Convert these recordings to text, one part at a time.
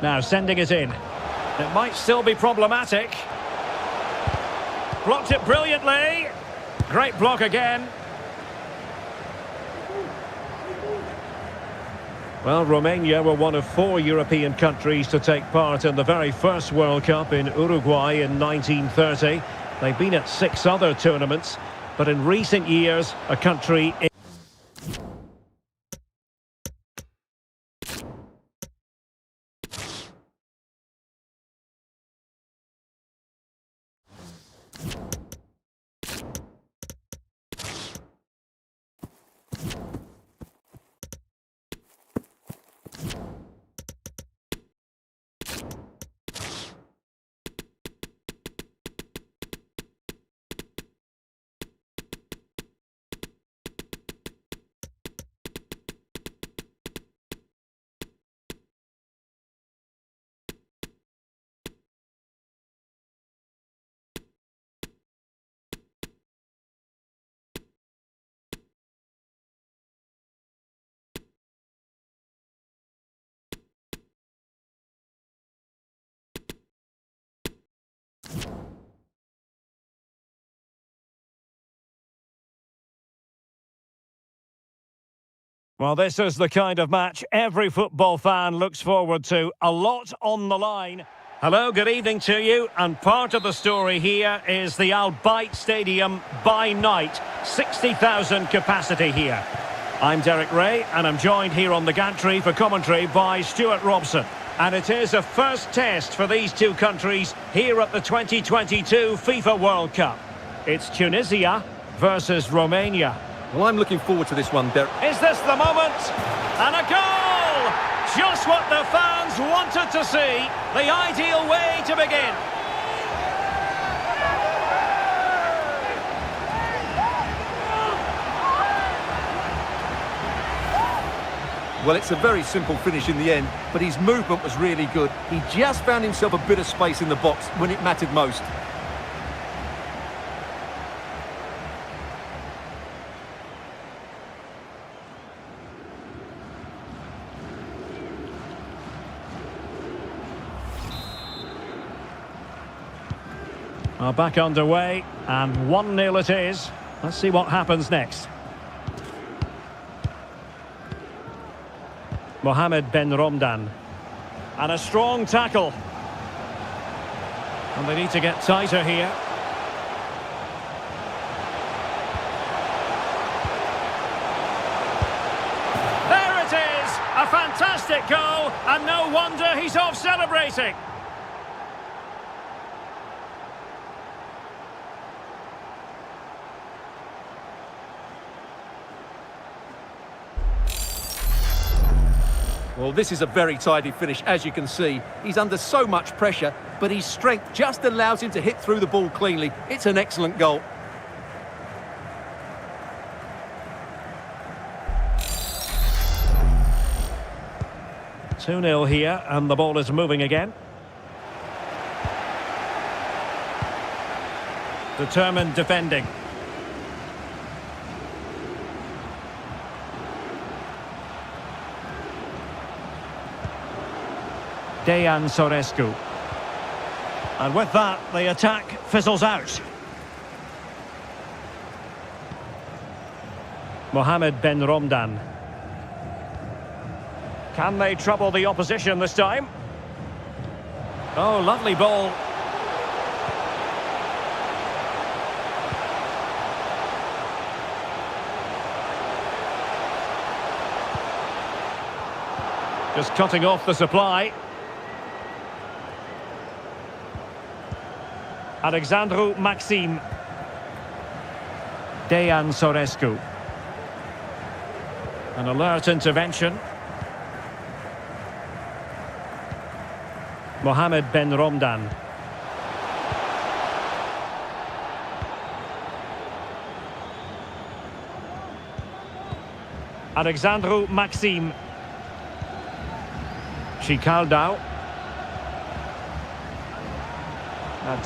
Now sending it in. It might still be problematic. Blocked it brilliantly. Great block again. Well, Romania were one of 4 European countries to take part in the very first World Cup in Uruguay in 1930. They've been at 6 other tournaments, but in recent years, a country... Well, this is the kind of match every football fan looks forward to. A lot on the line. Hello, good evening to you. And part of the story here is the Al Bayt Stadium by night. 60,000 capacity here. I'm Derek Ray, and I'm joined here on the gantry for commentary by Stuart Robson. And it is a first test for these two countries here at the 2022 FIFA World Cup. It's Tunisia versus Romania. Well, I'm looking forward to this one, Derek. Is this the moment? And a goal! Just what the fans wanted to see. The ideal way to begin. Well, it's a very simple finish in the end, but his movement was really good. He just found himself a bit of space in the box when it mattered most. Back underway, and 1-0 it is. Let's see what happens next. Mohamed Ben Romdan. And a strong tackle. And they need to get tighter here. There it is! A fantastic goal, and no wonder he's off celebrating. Well, this is a very tidy finish, as you can see. He's under so much pressure, but his strength just allows him to hit through the ball cleanly. It's an excellent goal. Two 0 here, and the ball is moving again. Determined defending. Dejan Sorescu. And with that, the attack fizzles out. Mohamed Ben Romdan. Can they trouble the opposition this time? Oh, lovely ball. Just cutting off the supply. Alexandru Maxim. Dejan Sorescu. An alert intervention. Mohamed Ben Romdan. Alexandru Maxim. Chicaldao.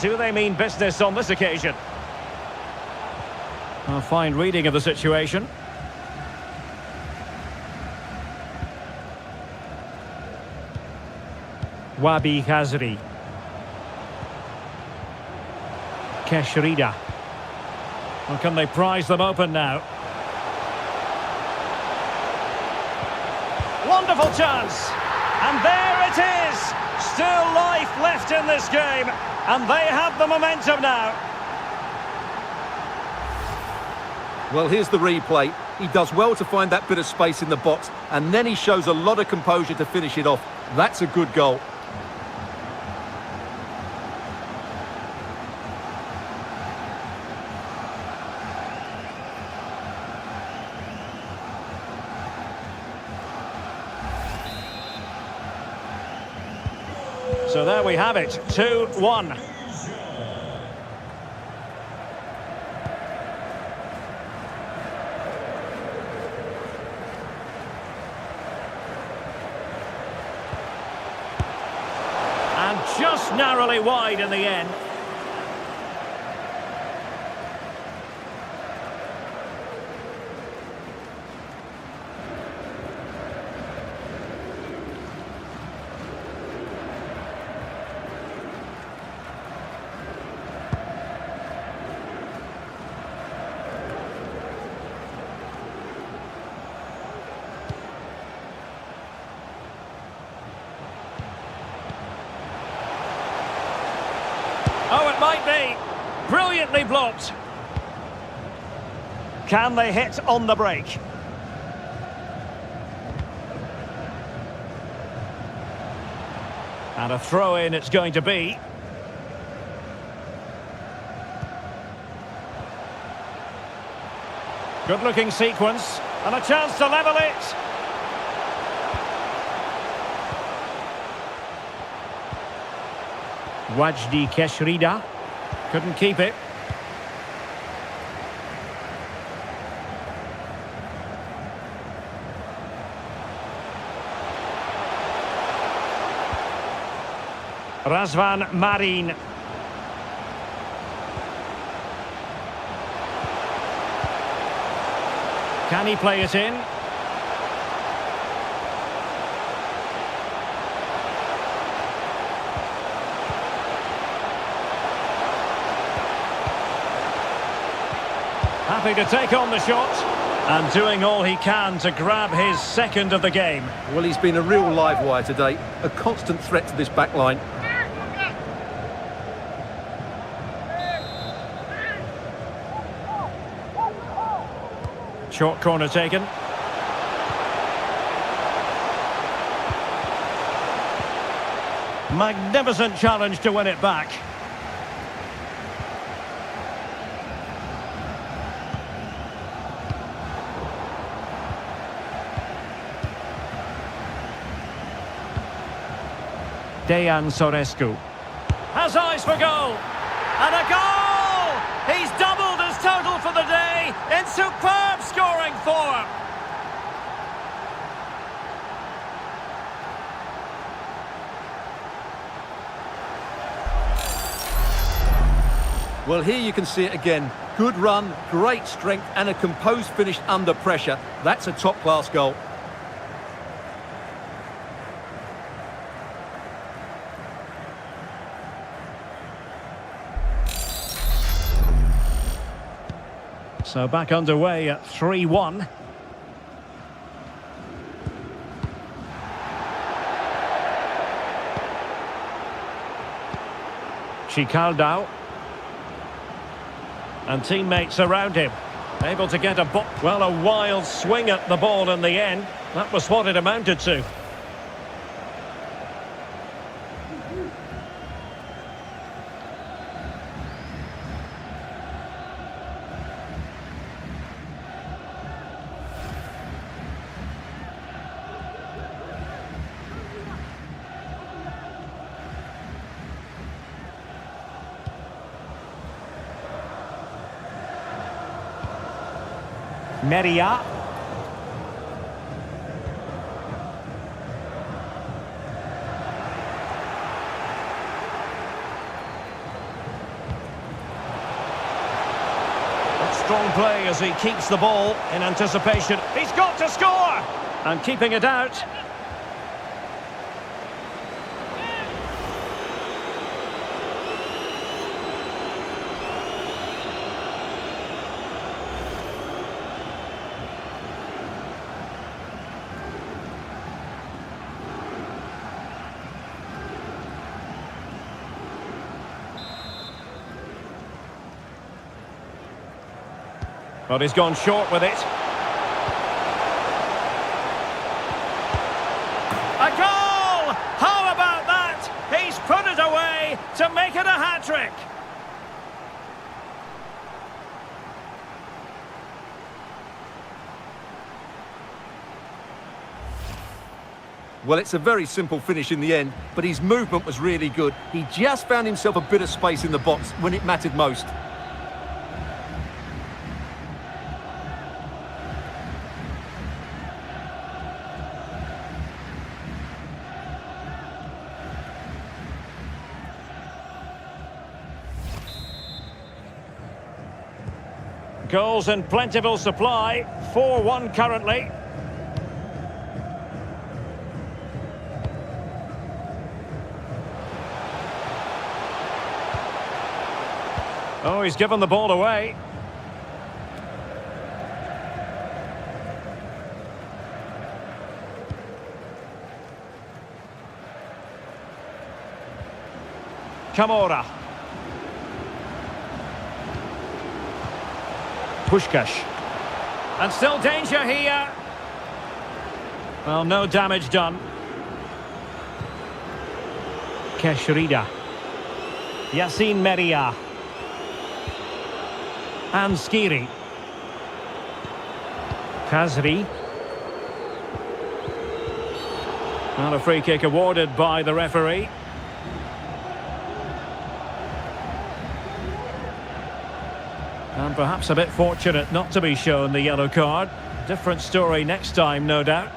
Do they mean business on this occasion? A fine reading of the situation. Wabi Khazri. Keshrida. Well, can they prise them open now? Wonderful chance. And there it is. Still life left in this game. And they have the momentum now. Well, here's the replay. He does well to find that bit of space in the box, and then he shows a lot of composure to finish it off. That's a good goal. So there we have it, 2-1. And just narrowly wide in the end. Oh, it might be. Brilliantly blocked. Can they hit on the break? And a throw-in it's going to be. Good-looking sequence. And a chance to level it. Wajdi Keshrida couldn't keep it. Razvan Marin. Can he play it in? Happy to take on the shot and doing all he can to grab his second of the game. Well, he's been a real live wire today, a constant threat to this back line. Short corner taken. Magnificent challenge to win it back. Dejan Sorescu has eyes for goal, and a goal! He's doubled his total for the day in superb scoring form. Well, here you can see it again. Good run, great strength, and a composed finish under pressure. That's a top-class goal. So back underway at 3-1. Chicaldao. And teammates around him. Able to get a well, a wild swing at the ball in the end. That was what it amounted to. Meria. Strong play as he keeps the ball in anticipation. He's got to score! And keeping it out. But he's gone short with it. A goal! How about that? He's put it away to make it a hat-trick. Well, it's a very simple finish in the end, but his movement was really good. He just found himself a bit of space in the box when it mattered most. Goals in plentiful supply, 4-1 currently. Oh, he's given the ball away. Camora. Puskás. And still danger here. Well, no damage done. Keshrida. Yassine Meria. And Skiri. Kazri. And a free kick awarded by the referee. And perhaps a bit fortunate not to be shown the yellow card. Different story next time, no doubt.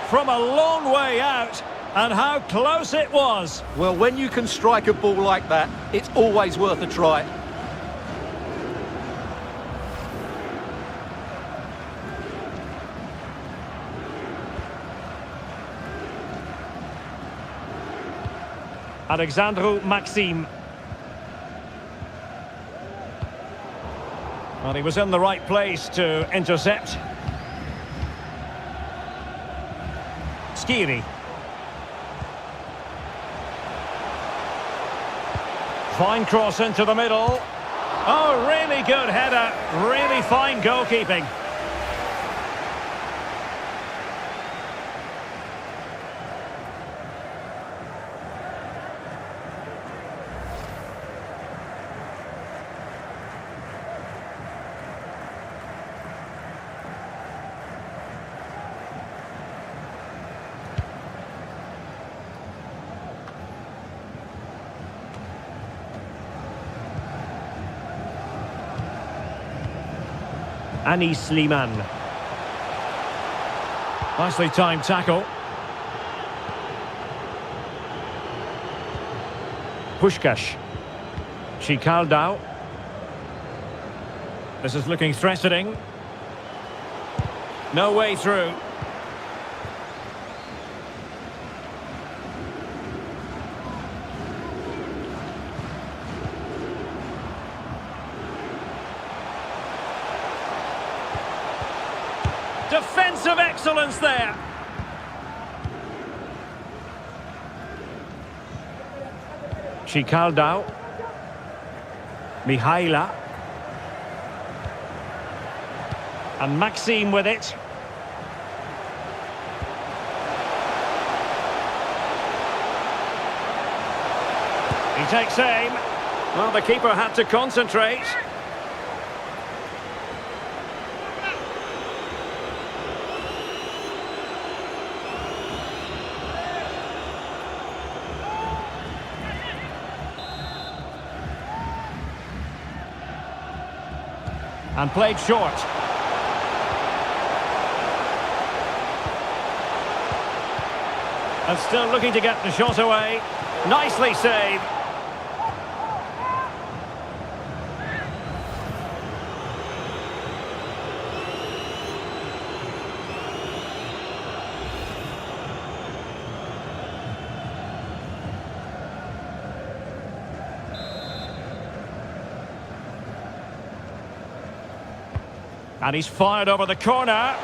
From a long way out, and how close it was. Well, when you can strike a ball like that, it's always worth a try. Alexandru Maxim. Well, he was in the right place to intercept. Skiri. Fine cross into the middle. Oh, really good header. Really fine goalkeeping. Anis Sliman. Nicely timed tackle. Puskás. Chikaldao. This is looking threatening. No way through. Defensive excellence there. Chikaldao. Mihaila. And Maxim with it. He takes aim. Well, the keeper had to concentrate. And played short. And still looking to get the shot away. Nicely saved. And he's fired over the corner.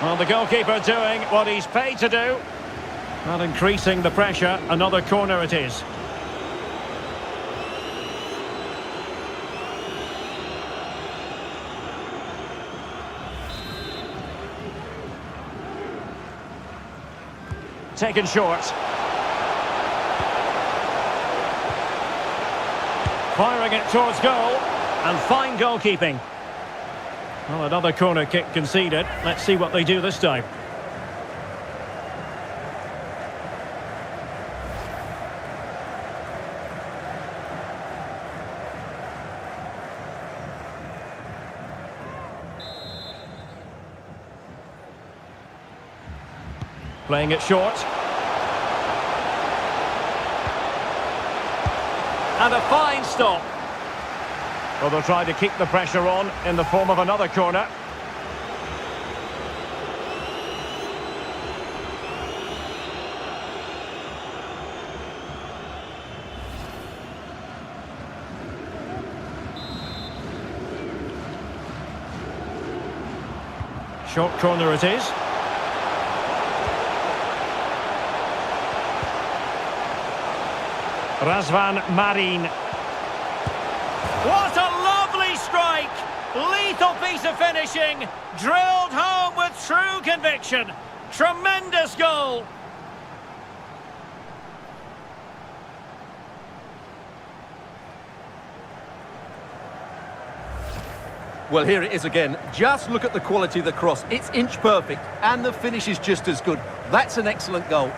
Well, the goalkeeper doing what he's paid to do. Not increasing the pressure. Another corner it is. Taken short. Firing it towards goal. And fine goalkeeping. Well, another corner kick conceded. Let's see what they do this time. Playing it short. And a fine stop. Well, they'll try to keep the pressure on in the form of another corner. Short corner it is. Razvan Marin. What a lovely strike! Lethal piece of finishing, drilled home with true conviction. Tremendous goal! Well, here it is again. Just look at the quality of the cross. It's inch perfect, and the finish is just as good. That's an excellent goal.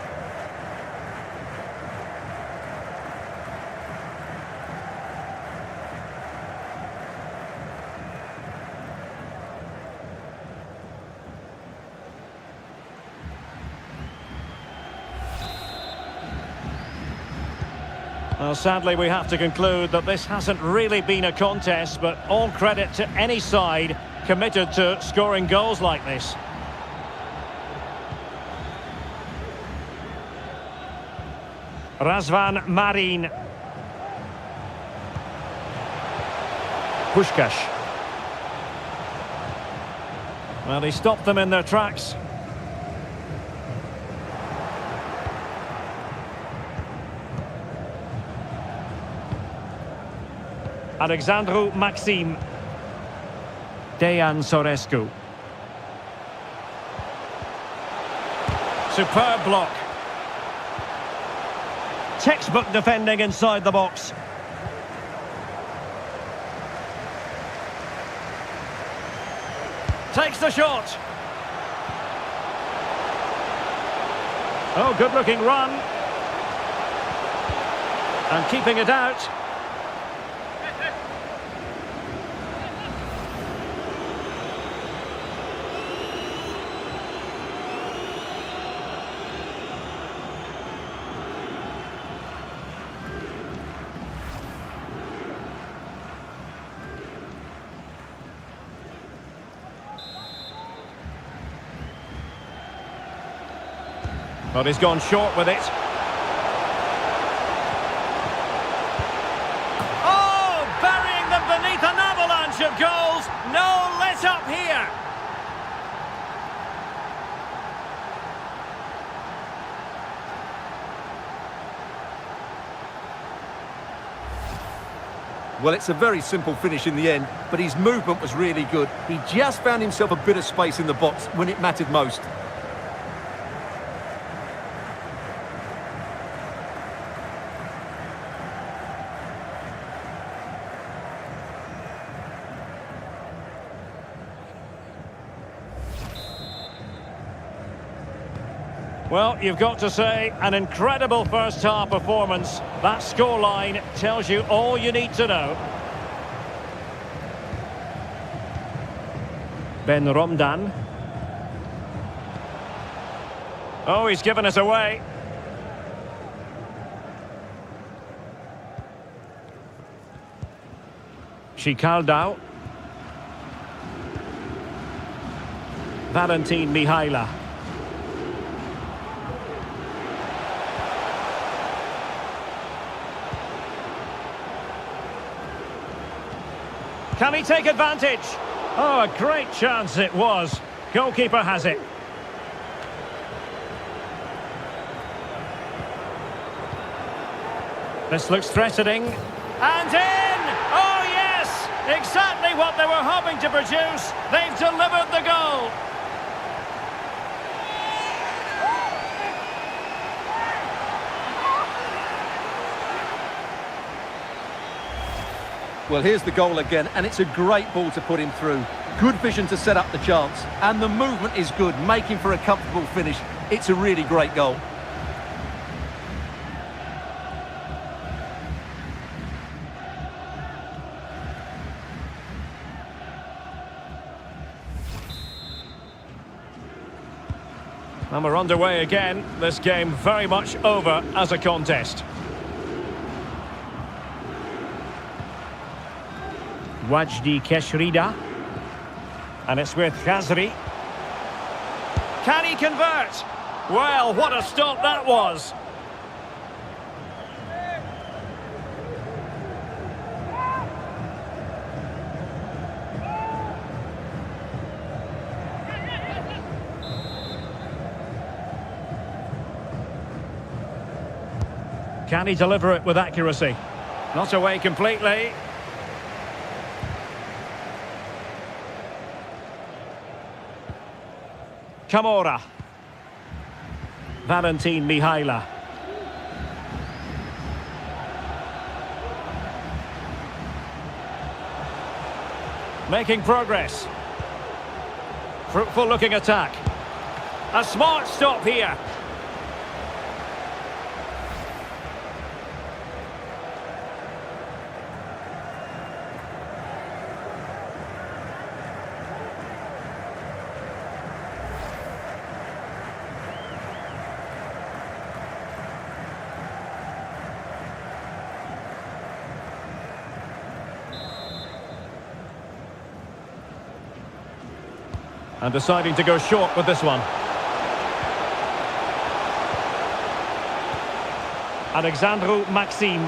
Well, sadly, we have to conclude that this hasn't really been a contest, but all credit to any side committed to scoring goals like this. Razvan Marin. Puskás. Well, he stopped them in their tracks. Alexandru Maxim. Dejan Sorescu. Superb block. Textbook defending inside the box. Takes the shot. Oh, good looking run. And keeping it out. But he's gone short with it. Oh, burying them beneath an avalanche of goals. No let up here. Well, it's a very simple finish in the end, but his movement was really good. He just found himself a bit of space in the box when it mattered most. Well, you've got to say, an incredible first-half performance. That scoreline tells you all you need to know. Ben Romdan. Oh, he's given us away. Chikaldao. Valentin Mihaila. Can he take advantage? Oh, a great chance it was. Goalkeeper has it. This looks threatening. And in! Oh, yes! Exactly what they were hoping to produce. They've delivered the goal. Well, here's the goal again, and it's a great ball to put him through. Good vision to set up the chance, and the movement is good, making for a comfortable finish. It's a really great goal. And we're underway again. This game very much over as a contest. Wajdi Keshrida. And it's with Khazri. Can he convert? Well, what a stop that was. Can he deliver it with accuracy? Not away completely. Camora. Valentin Mihaila. Making progress. Fruitful looking attack. A smart stop here. And deciding to go short with this one. Alexandru Maxim.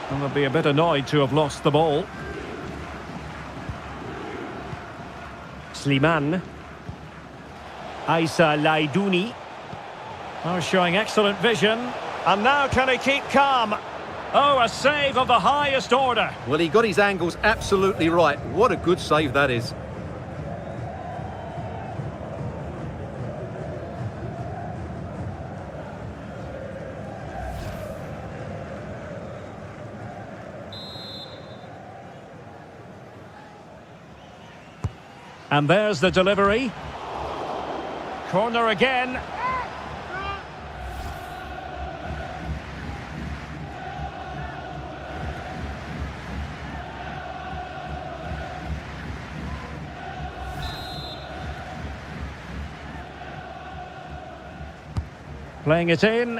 And they'll be a bit annoyed to have lost the ball. Slimane. Aissa Laidouni. Oh, showing excellent vision. And now can he keep calm? Oh, a save of the highest order. Well, he got his angles absolutely right. What a good save that is. And there's the delivery. Corner again. Playing it in.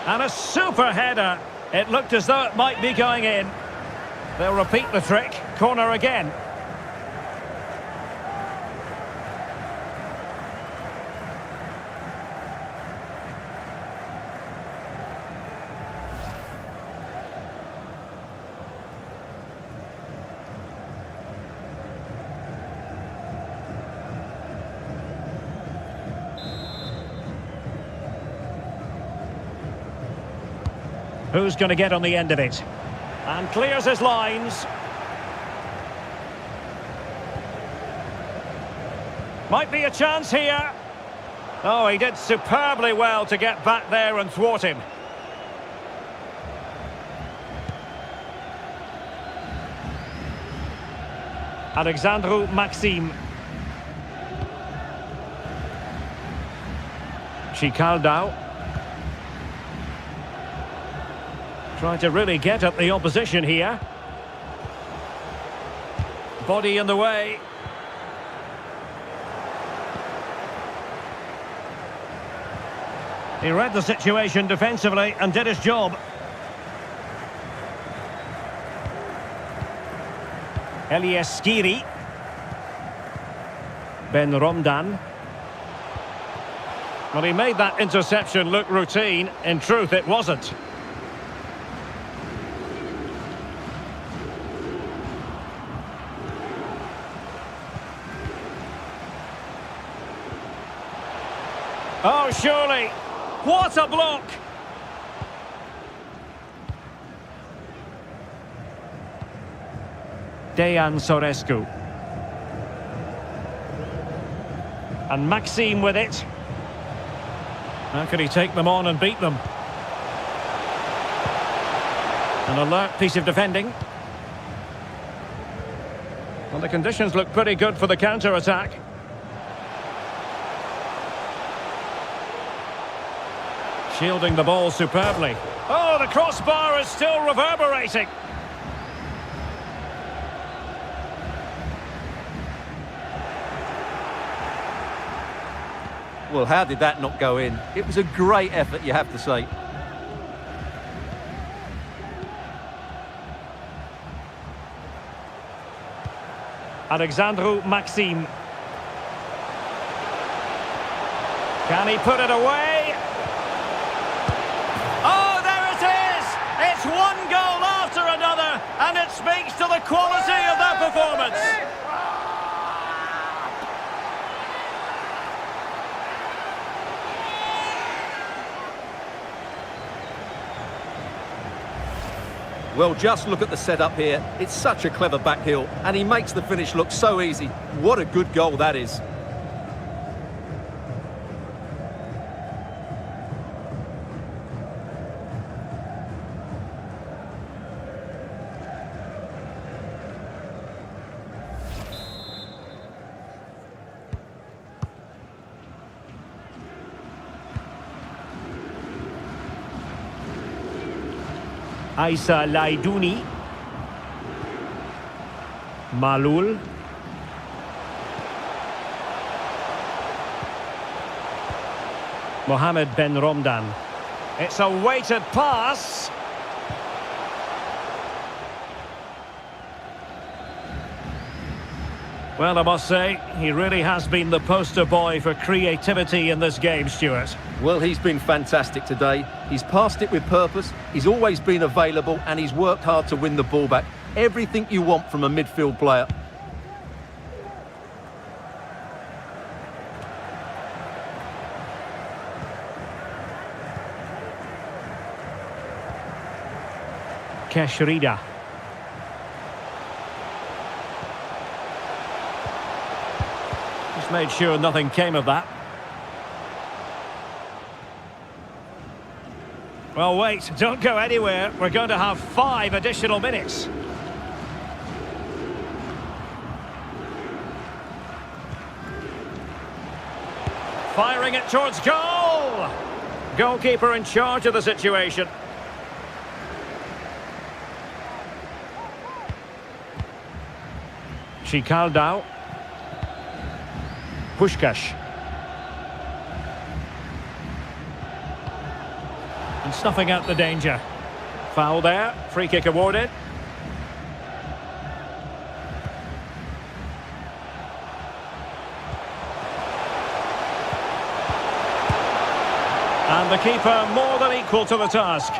And a super header. It looked as though it might be going in. They'll repeat the trick. Corner again. Who's going to get on the end of it? And clears his lines. Might be a chance here. Oh, he did superbly well to get back there and thwart him. Alexandru Maxim. Chicaldao. Trying to really get at the opposition here. Body in the way. He read the situation defensively and did his job. Elias Skiri. Ben Romdan. Well, he made that interception look routine. In truth, it wasn't. Oh, surely. What a block! Dejan Sorescu. And Maxime with it. How can he take them on and beat them? An alert piece of defending. Well, the conditions look pretty good for the counter-attack. Shielding the ball superbly. Oh, the crossbar is still reverberating. Well, how did that not go in? It was a great effort, you have to say. Alexandru Maxime. Can he put it away? Oh, there it is! It's one goal after another, and it speaks to the quality of their performance. Well, just look at the setup here. It's such a clever back heel, and he makes the finish look so easy. What a good goal that is. Aissa Laidouni. Malul. Mohamed Ben Romdan. It's a weighted pass. Well, I must say, he really has been the poster boy for creativity in this game, Stuart. Well, he's been fantastic today. He's passed it with purpose, he's always been available, and he's worked hard to win the ball back. Everything you want from a midfield player. Keshrida. Just made sure nothing came of that. Well, wait, don't go anywhere. We're going to have 5 additional minutes. Firing it towards goal! Goalkeeper in charge of the situation. Chikaldao. Puskás. And snuffing out the danger. Foul there, free kick awarded. And the keeper more than equal to the task.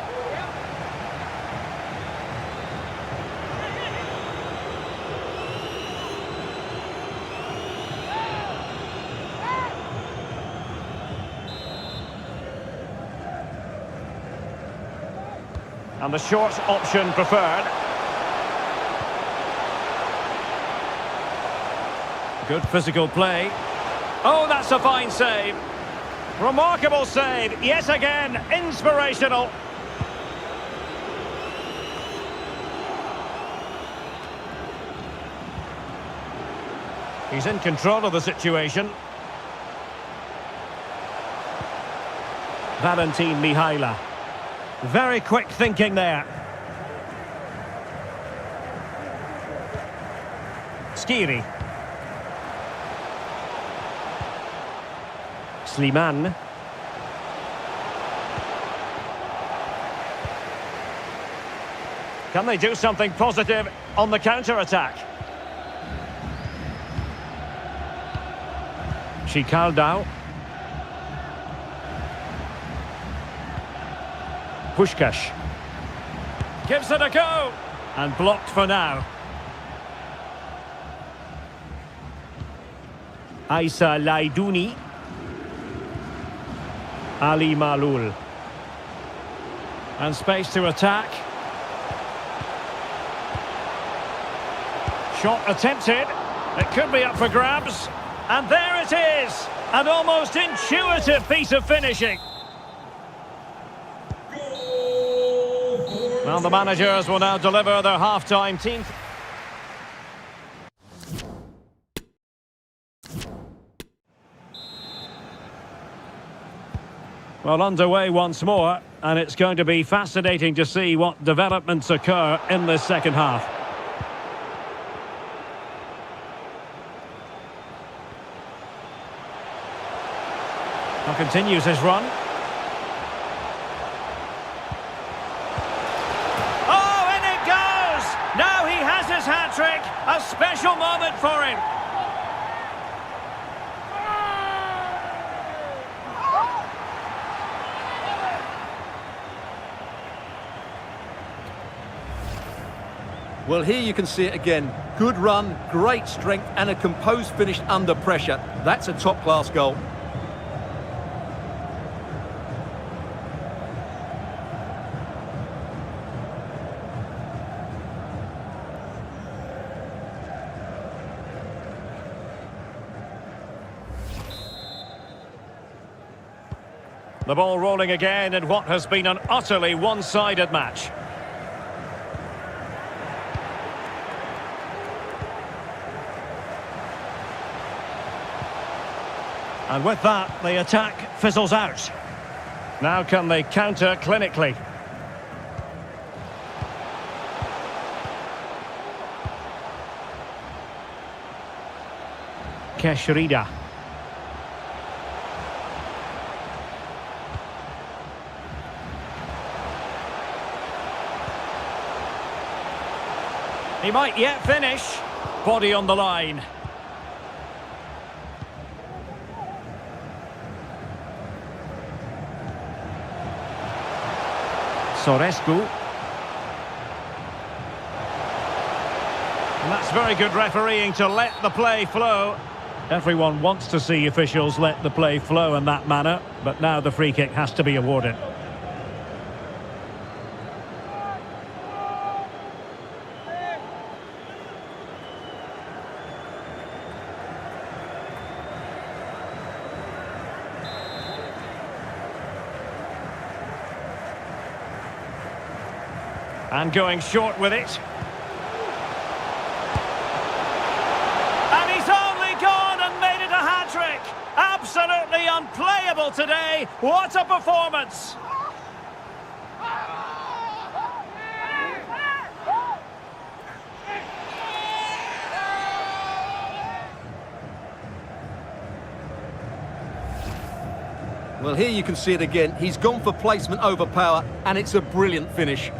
And the short option preferred. Good physical play. Oh, that's a fine save. Remarkable save, yet again, inspirational. He's in control of the situation. Valentin Mihaila. Very quick thinking there. Skiri. Slimane. Can they do something positive on the counter-attack? Chikaldao. Puskás. Gives it a go. And blocked for now. Aissa Laidouni. Ali Malul. And space to attack. Shot attempted. It could be up for grabs. And there it is. An almost intuitive piece of finishing. Well, the managers will now deliver their half-time team. Well, underway once more, and it's going to be fascinating to see what developments occur in this second half. Now continues his run. Oh, in it goes! Now he has his hat-trick. A special moment for him. Well, here you can see it again. Good run, great strength, and a composed finish under pressure. That's a top-class goal. The ball rolling again in what has been an utterly one-sided match. And with that, the attack fizzles out. Now can they counter clinically? Keshrida. He might yet finish. Body on the line. Sorescu. And that's very good refereeing to let the play flow. Everyone wants to see officials let the play flow in that manner, but now the free kick has to be awarded. And going short with it. And he's only gone and made it a hat-trick. Absolutely unplayable today. What a performance. Well, here you can see it again. He's gone for placement over power, and it's a brilliant finish.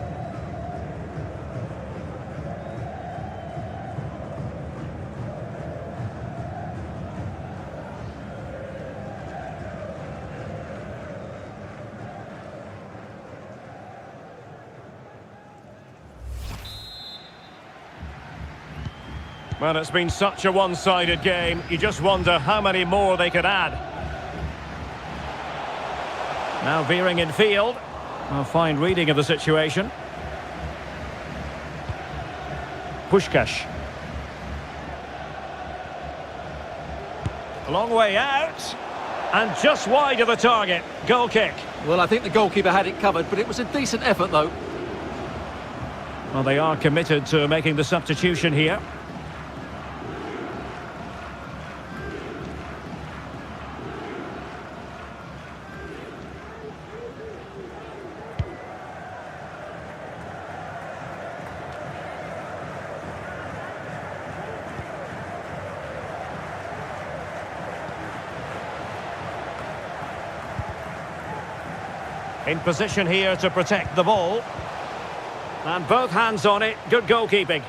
Well, it's been such a one-sided game. You just wonder how many more they could add. Now veering in field. A fine reading of the situation. Puskás. A long way out. And just wide of the target. Goal kick. Well, I think the goalkeeper had it covered, but it was a decent effort, though. Well, they are committed to making the substitution here. In position here to protect the ball. And both hands on it. Good goalkeeping.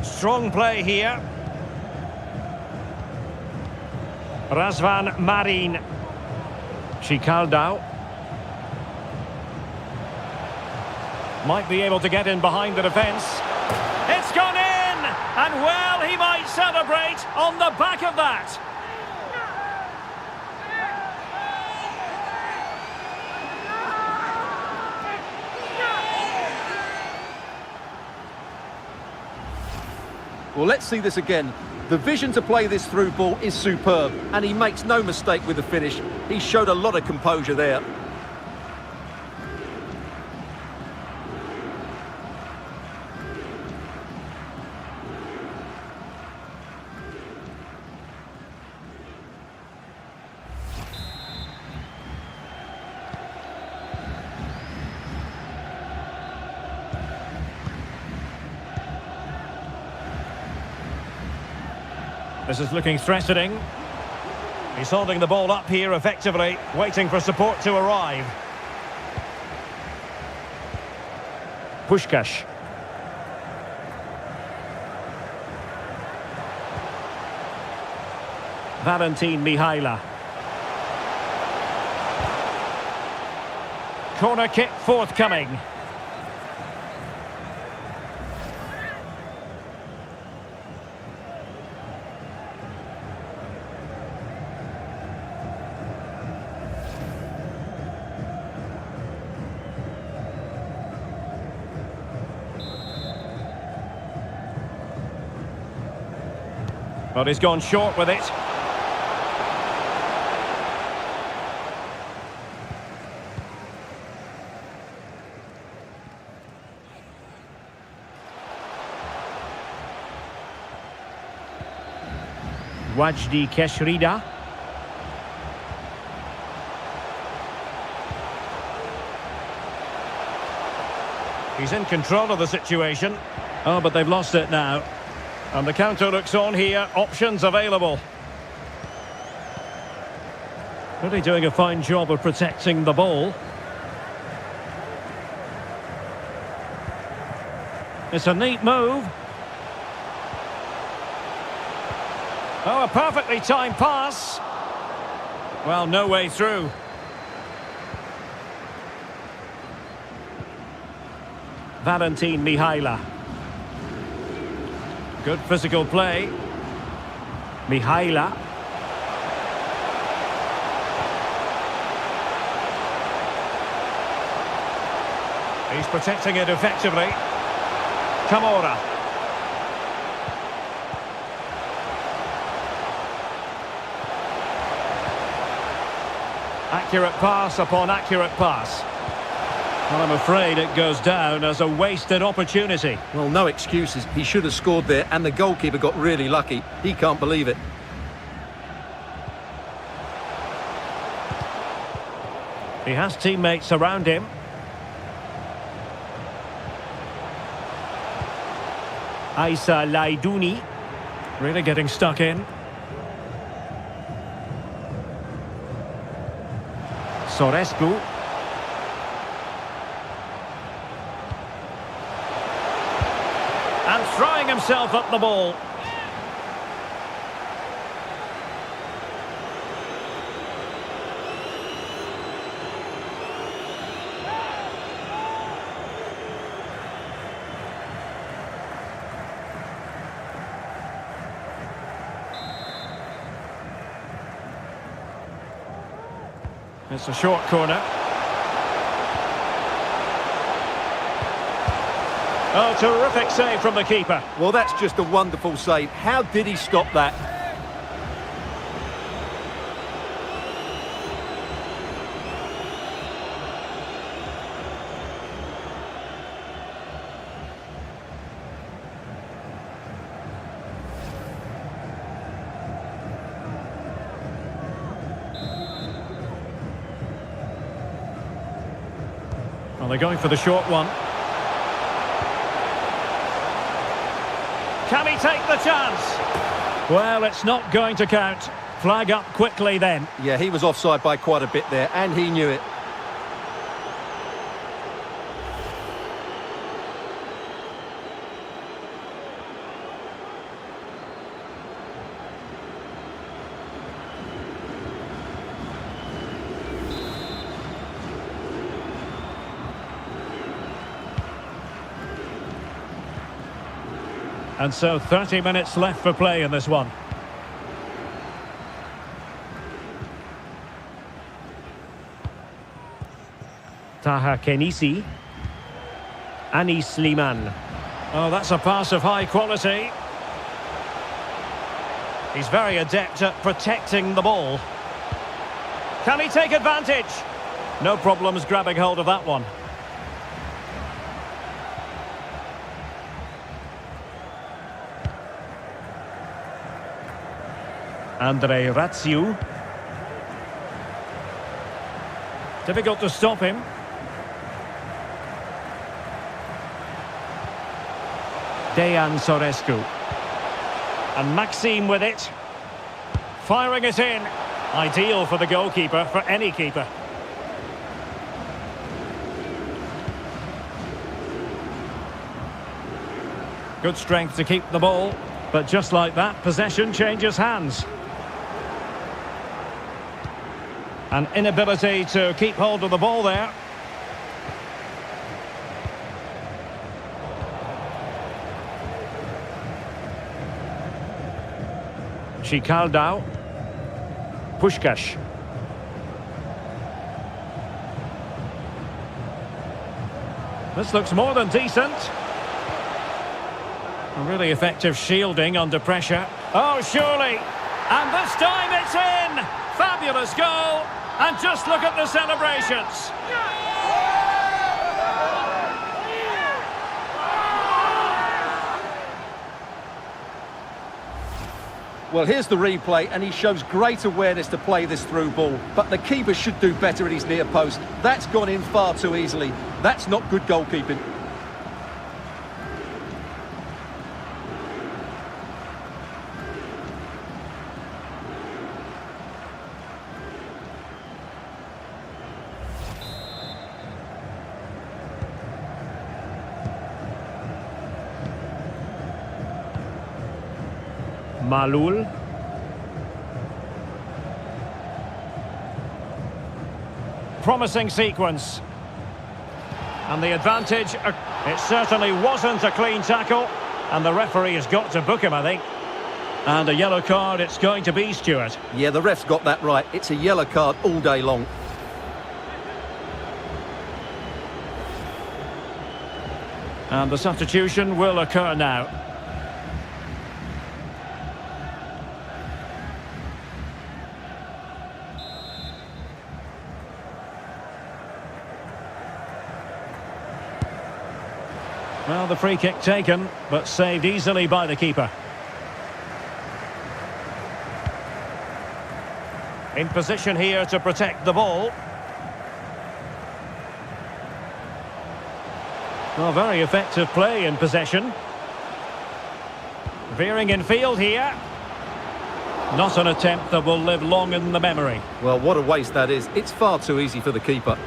Strong play here. Razvan Marin. Chicaldao. Might be able to get in behind the defence. It's gone in! And well, he might celebrate on the back of that. Well, let's see this again. The vision to play this through ball is superb, and he makes no mistake with the finish. He showed a lot of composure there. This is looking threatening. He's holding the ball up here effectively, waiting for support to arrive. Puskás. Valentin Mihaila. Corner kick forthcoming. But he's gone short with it. Wajdi Keshrida. He's in control of the situation. Oh, but they've lost it now. And the counter looks on here, options available. Really doing a fine job of protecting the ball. It's a neat move. Oh, a perfectly timed pass. Well, no way through. Valentin Mihaila. Good physical play. Mihaila. He's protecting it effectively. Camora. Accurate pass upon accurate pass. Well, I'm afraid it goes down as a wasted opportunity. Well, no excuses. He should have scored there, and the goalkeeper got really lucky. He can't believe it. He has teammates around him. Aisa Laidouni really getting stuck in. Sorescu. And throwing himself at the ball. It's a short corner. Oh, terrific save from the keeper. Well, that's just a wonderful save. How did he stop that? Well, they're going for the short one. Can he take the chance? Well, it's not going to count. Flag up quickly then. Yeah, he was offside by quite a bit there, and he knew it. And so 30 minutes left for play in this one. Taha Kenisi. Anis Liman. Oh, that's a pass of high quality. He's very adept at protecting the ball. Can he take advantage? No problems grabbing hold of that one. Andre Ratsiu. Difficult to stop him. Dejan Sorescu. And Maxime with it. Firing it in. Ideal for the goalkeeper, for any keeper. Good strength to keep the ball. But just like that, possession changes hands. An inability to keep hold of the ball there. Chikaldao. Puskás. This looks more than decent. A really effective shielding under pressure. Oh, surely. And this time it's in. Fabulous goal. And just look at the celebrations. Well, here's the replay, and he shows great awareness to play this through ball. But the keeper should do better at his near post. That's gone in far too easily. That's not good goalkeeping. Malul. Promising sequence. And the advantage, it certainly wasn't a clean tackle. And the referee has got to book him, I think. And a yellow card it's going to be, Stuart. Yeah, the ref's got that right. It's a yellow card all day long. And the substitution will occur now. Well, the free kick taken, but saved easily by the keeper. In position here to protect the ball. Well, very effective play in possession. Veering in field here. Not an attempt that will live long in the memory. Well, what a waste that is. It's far too easy for the keeper.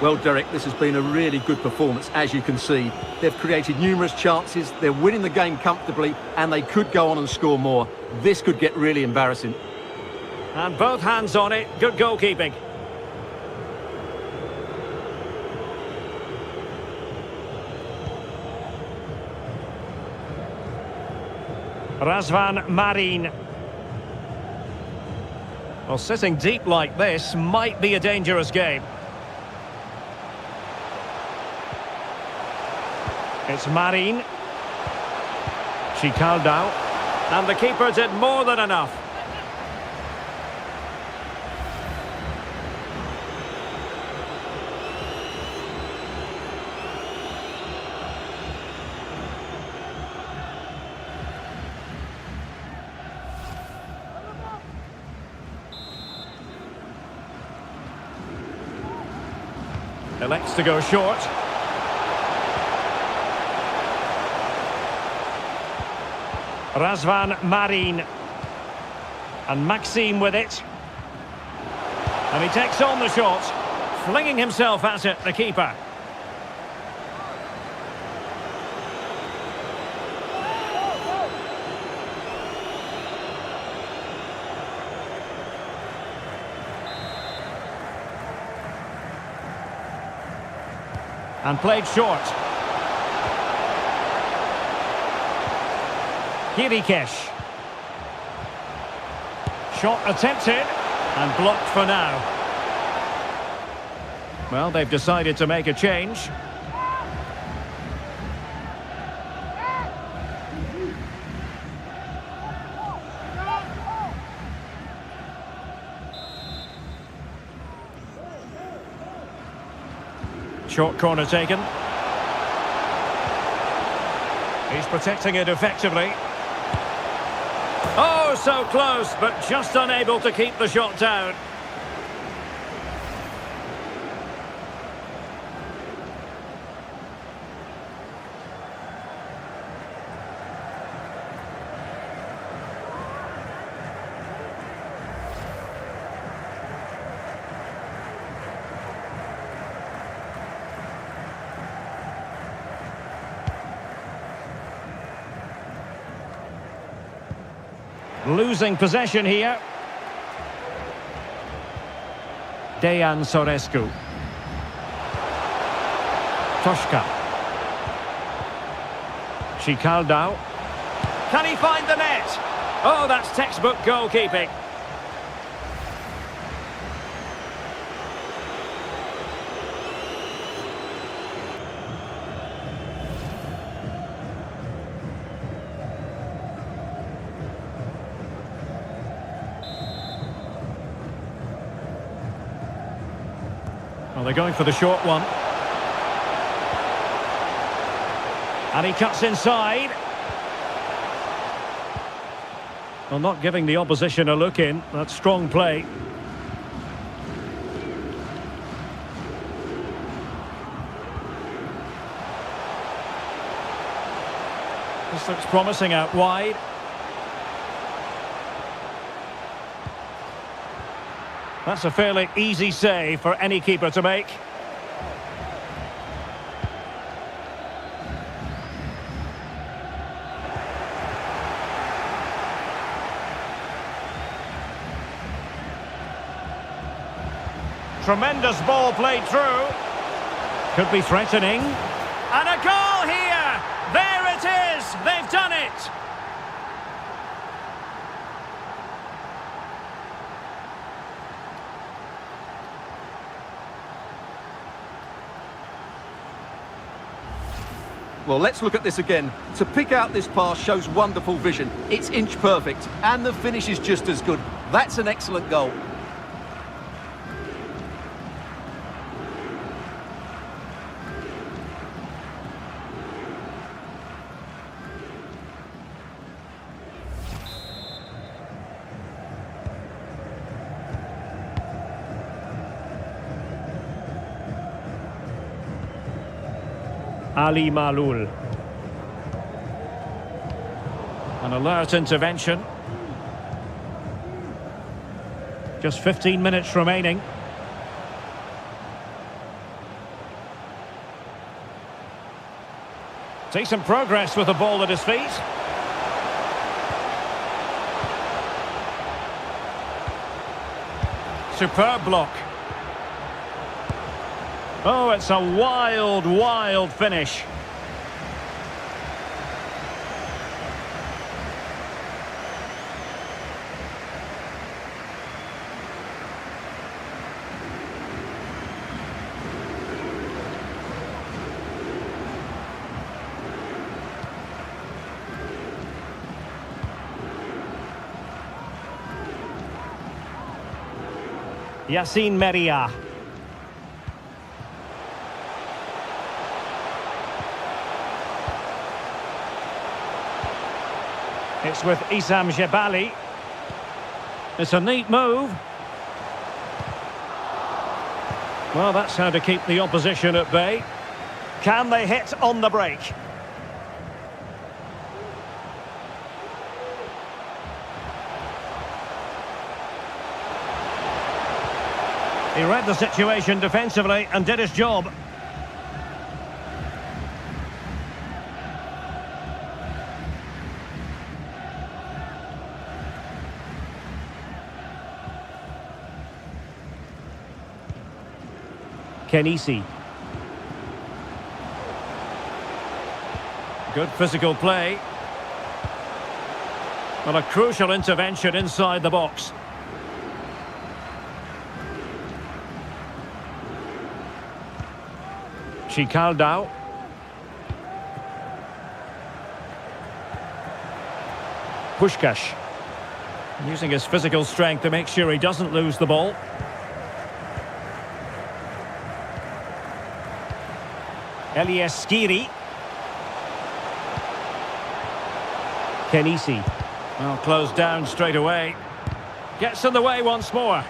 Well, Derek, this has been a really good performance, as you can see. They've created numerous chances, they're winning the game comfortably, and they could go on and score more. This could get really embarrassing. And both hands on it, good goalkeeping. Razvan Marin. Well, sitting deep like this might be a dangerous game. It's Marin. Chikaldao. And the keeper did more than enough. Elects to go short. Razvan Marin. And Maxime with it. And he takes on the shot. Flinging himself at it, the keeper. And played short. Kirikesh. Shot attempted and blocked for now. Well, they've decided to make a change. Short corner taken. He's protecting it effectively. Oh, so close, but just unable to keep the shot down. Losing possession here. Dejan Sorescu. Toshka. Chicaldao. Can he find the net? Oh, that's textbook goalkeeping. Well, they're going for the short one. And he cuts inside. Well, not giving the opposition a look in. That's strong play. This looks promising out wide. That's a fairly easy save for any keeper to make. Tremendous ball played through. Could be threatening. And a goal here! There it is! They've done it! Well, let's look at this again. To pick out this pass shows wonderful vision. It's inch perfect, and the finish is just as good. That's an excellent goal. Ali Malul. An alert intervention. Just 15 minutes remaining. See some progress with the ball at his feet. Superb block. Oh, it's a wild, wild finish. Yassine Meria. It's with Issam Jebali. It's a neat move. Well, that's how to keep the opposition at bay. Can they hit on the break? He read the situation defensively and did his job. Kenisi. Good physical play. Well, a crucial intervention inside the box. Chicaldao. Puskás. Using his physical strength to make sure he doesn't lose the ball. Elias Skiri. Kenisi. Well, closed down straight away. Gets in the way once more.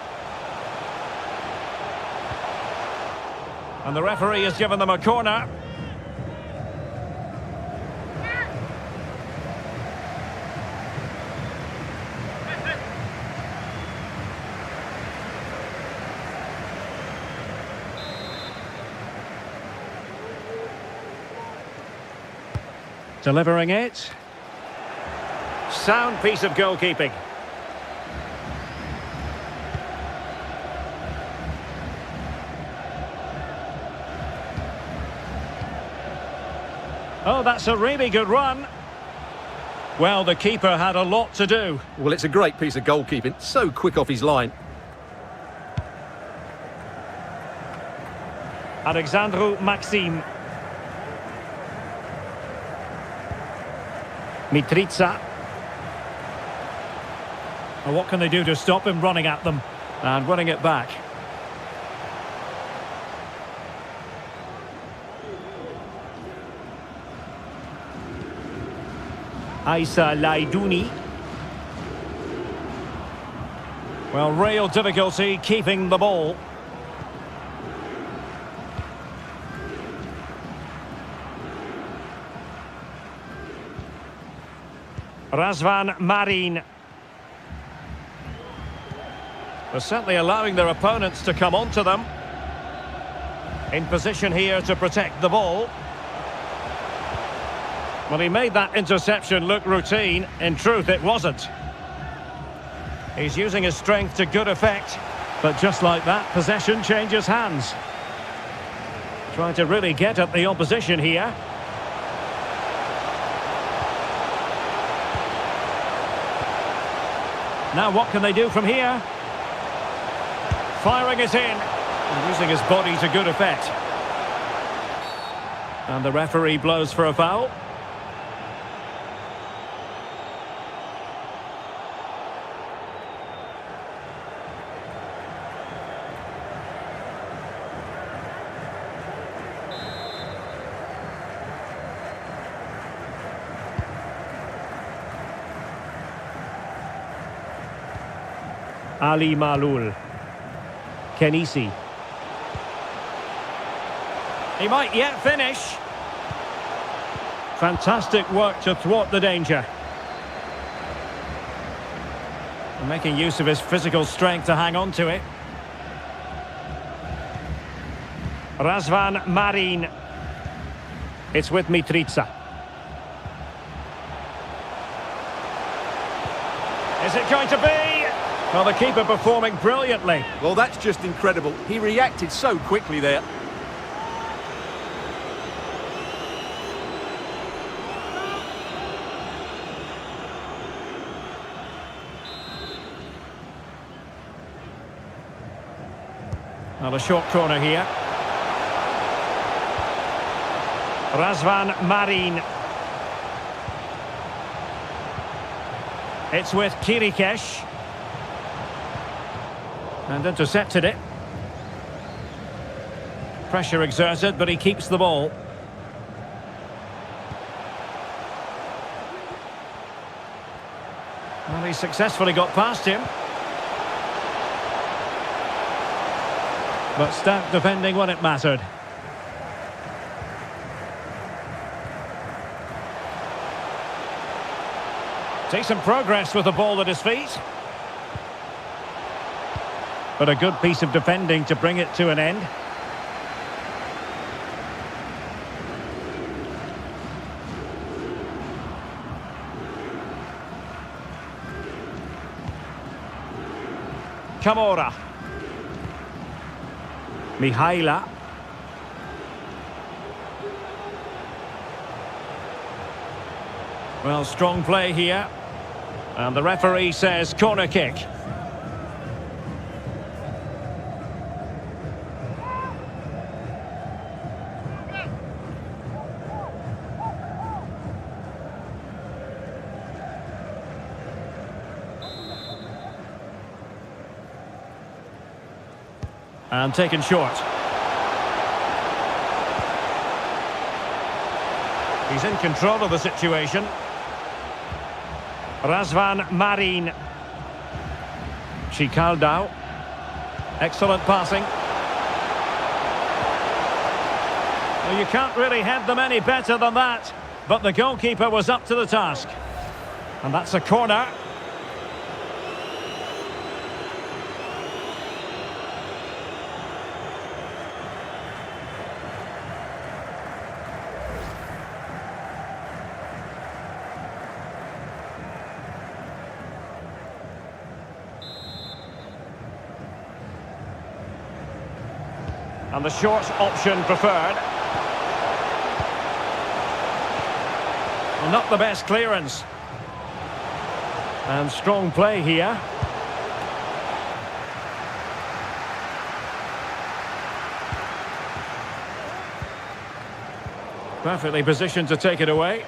And the referee has given them a corner. Delivering it. Sound piece of goalkeeping. Oh, that's a really good run. Well, the keeper had a lot to do. Well, it's a great piece of goalkeeping. So quick off his line. Alexandru Maxim. Mitrița. Well, what can they do to stop him running at them? And winning it back. Aisa Laiduni. Well, real difficulty keeping the ball. Razvan Marin. They're certainly allowing their opponents to come onto them. In position here to protect the ball. Well, he made that interception look routine. In truth, it wasn't. He's using his strength to good effect. But just like that, possession changes hands. Trying to really get at the opposition here. Now what can they do from here? Firing it in. And using his body to good effect. And the referee blows for a foul. Ali Malul. Kenisi. He might yet finish. Fantastic work to thwart the danger. And making use of his physical strength to hang on to it. Razvan Marin. It's with Mitrița. Is it going to be? Well, the keeper performing brilliantly. Well, that's just incredible. He reacted so quickly there. Well, a short corner here. Razvan Marin. It's with Kirikesh. And intercepted it. Pressure exerted, but he keeps the ball. Well, he successfully got past him. But stout defending when it mattered. Decent progress with the ball at his feet. But a good piece of defending to bring it to an end. Camora. Mihaila. Well, strong play here. And the referee says corner kick. And taken short. He's in control of the situation. Razvan Marin. Chicaldao. Excellent passing. Well, you can't really head them any better than that. But the goalkeeper was up to the task. And that's a corner. And the short option preferred. Well, not the best clearance. And strong play here. Perfectly positioned to take it away.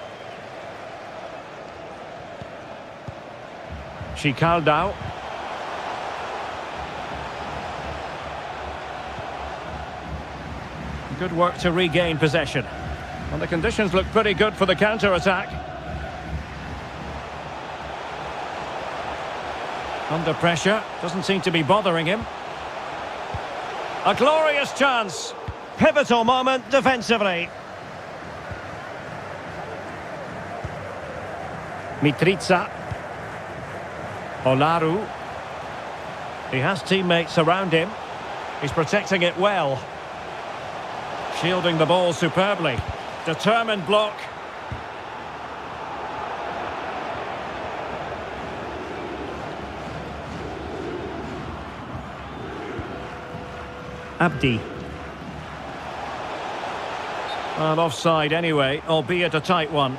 Chicaldao. Good work to regain possession. And the conditions look pretty good for the counter-attack. Under pressure, doesn't seem to be bothering him. A glorious chance. Pivotal moment defensively. Mitriza. Olaru. He has teammates around him. He's protecting it well. Shielding the ball superbly. Determined block. Abdi. Well, offside anyway, albeit a tight one.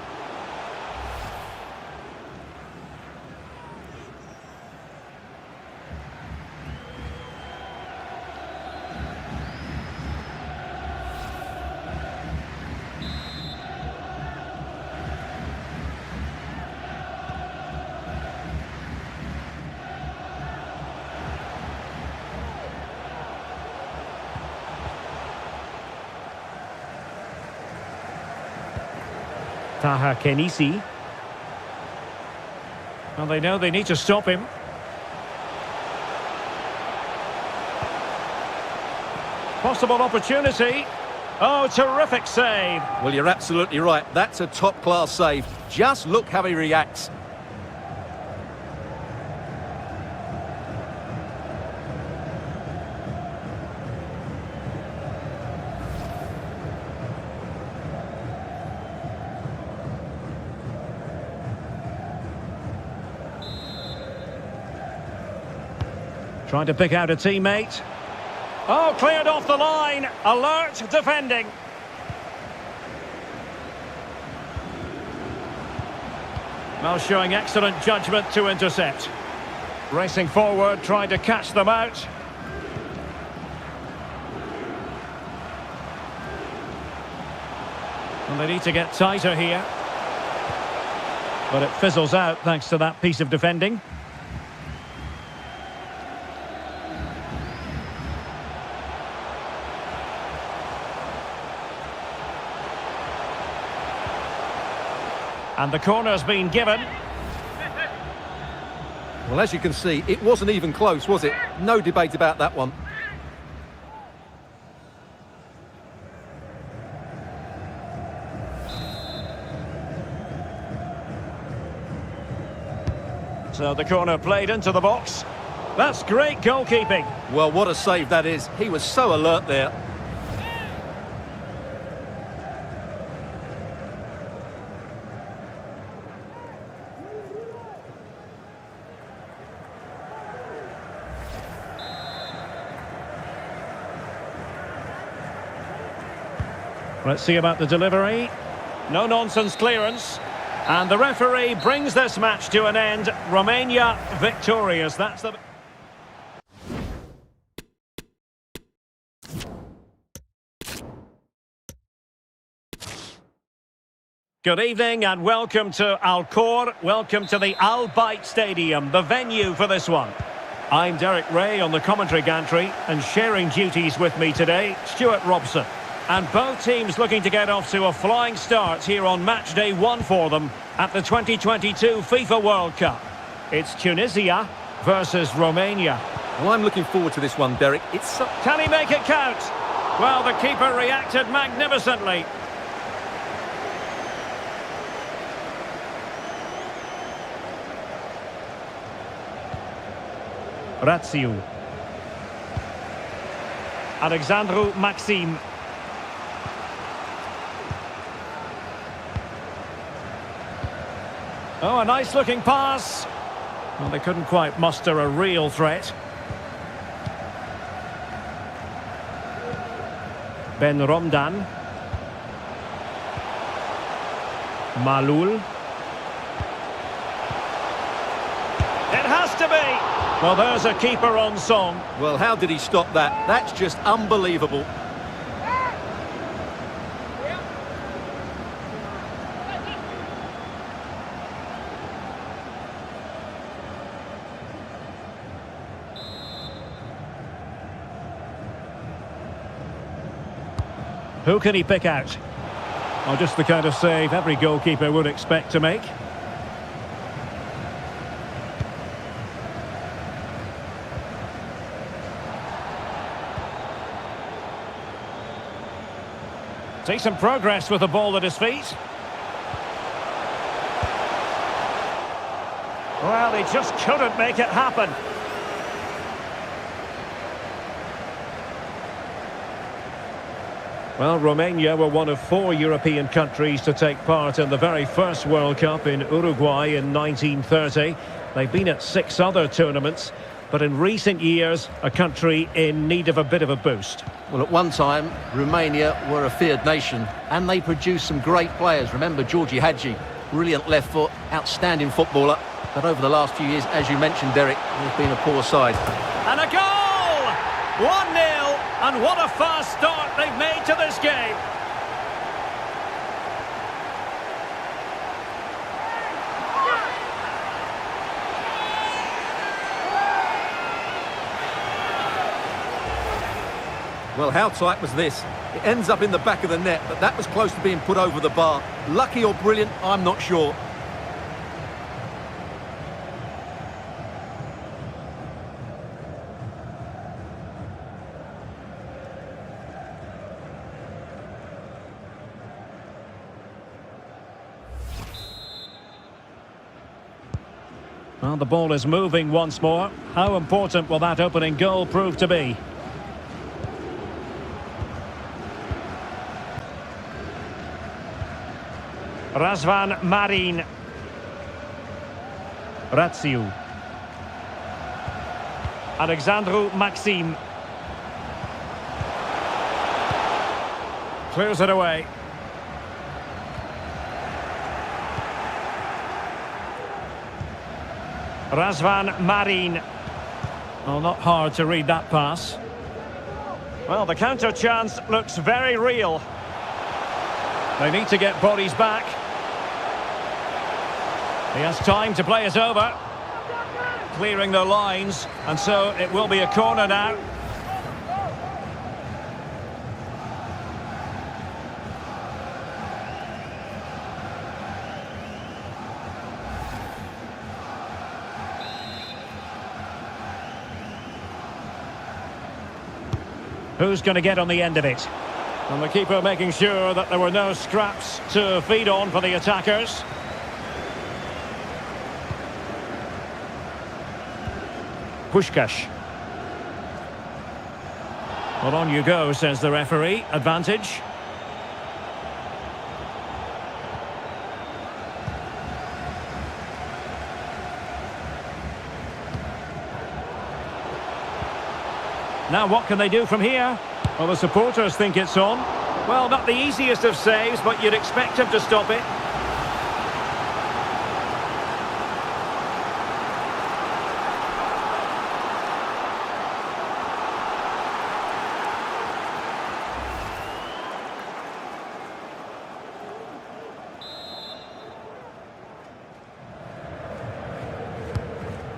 Taha Kenisi. Well, they know they need to stop him. Possible opportunity. Oh, terrific save. Well, you're absolutely right. That's a top-class save. Just look how he reacts. Trying to pick out a teammate. Oh, cleared off the line. Alert defending. Well, showing excellent judgment to intercept. Racing forward, trying to catch them out. And they need to get tighter here. But it fizzles out thanks to that piece of defending. And the corner's been given. Well, as you can see, it wasn't even close, was it? No debate about that one. So the corner played into the box. That's great goalkeeping. Well, what a save that is. He was so alert there. Let's see about the delivery. No nonsense clearance. And the referee brings this match to an end. Romania victorious. That's the... Good evening and welcome to Al Khor. Welcome to the Al Bayt Stadium, the venue for this one. I'm Derek Ray on the commentary gantry, and sharing duties with me today, Stuart Robson. And both teams looking to get off to a flying start here on match day 1 for them at the 2022 FIFA World Cup. It's Tunisia versus Romania. Well, I'm looking forward to this one, Derek. Can he make it count? Well, the keeper reacted magnificently. Ratsiu. Alexandru Maxim. Oh, a nice looking pass. Well, they couldn't quite muster a real threat. Ben Romdan. Malul. It has to be. Well, there's a keeper on song. Well, how did he stop that? That's just unbelievable. Who can he pick out? Oh, just the kind of save every goalkeeper would expect to make. Decent progress with the ball at his feet. Well, he just couldn't make it happen. Well, Romania were one of 4 European countries to take part in the very first World Cup in Uruguay in 1930. They've been at 6 other tournaments, but in recent years, a country in need of a bit of a boost. Well, at one time, Romania were a feared nation, and they produced some great players. Remember Georgi Hagi, brilliant left foot, outstanding footballer. But over the last few years, as you mentioned, Derek, they've been a poor side. And a goal! 1-0, and what a fast start they've made to this game. Well, how tight was this? It ends up in the back of the net, but that was close to being put over the bar. Lucky or brilliant, I'm not sure. Well, the ball is moving once more. How important will that opening goal prove to be? Razvan Marin. Ratsiu. Alexandru Maxim. Clears it away. Razvan Marin. Well, not hard to read that pass. Well, the counter chance looks very real. They need to get bodies back. He has time to play it over. Clearing the lines, and so it will be a corner now. Who's going to get on the end of it? And the keeper making sure that there were no scraps to feed on for the attackers. Puskás. Well, on you go, says the referee. Advantage. Now what can they do from here? Well, the supporters think it's on. Well, not the easiest of saves, but you'd expect him to stop it.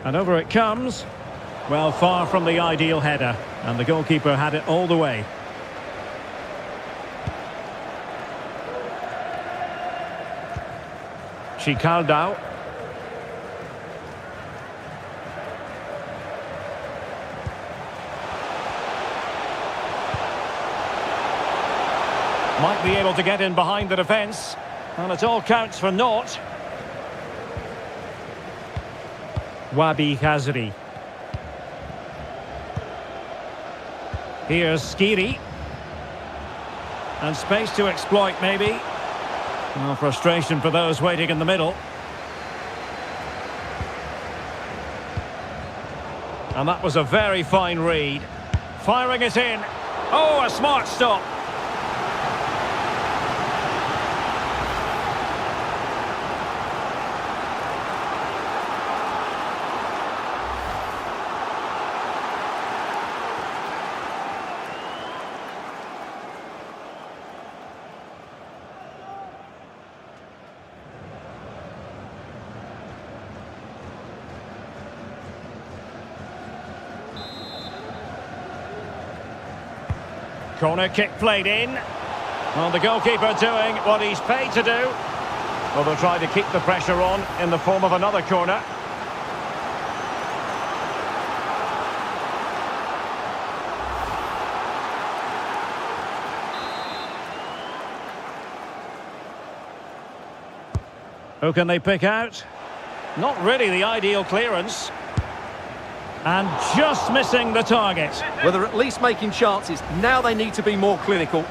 And over it comes. Well, far from the ideal header. And the goalkeeper had it all the way. Chicaldao. Might be able to get in behind the defence. And it all counts for naught. Wabi Khazri. Here's Skiri. And space to exploit, maybe. Well, frustration for those waiting in the middle. And that was a very fine read. Firing it in. Oh, a smart stop. Corner kick played in. Well, the goalkeeper doing what he's paid to do. Well, they'll try to keep the pressure on in the form of another corner. Who can they pick out? Not really the ideal clearance. And just missing the target. Well, they're at least making chances. Now they need to be more clinical.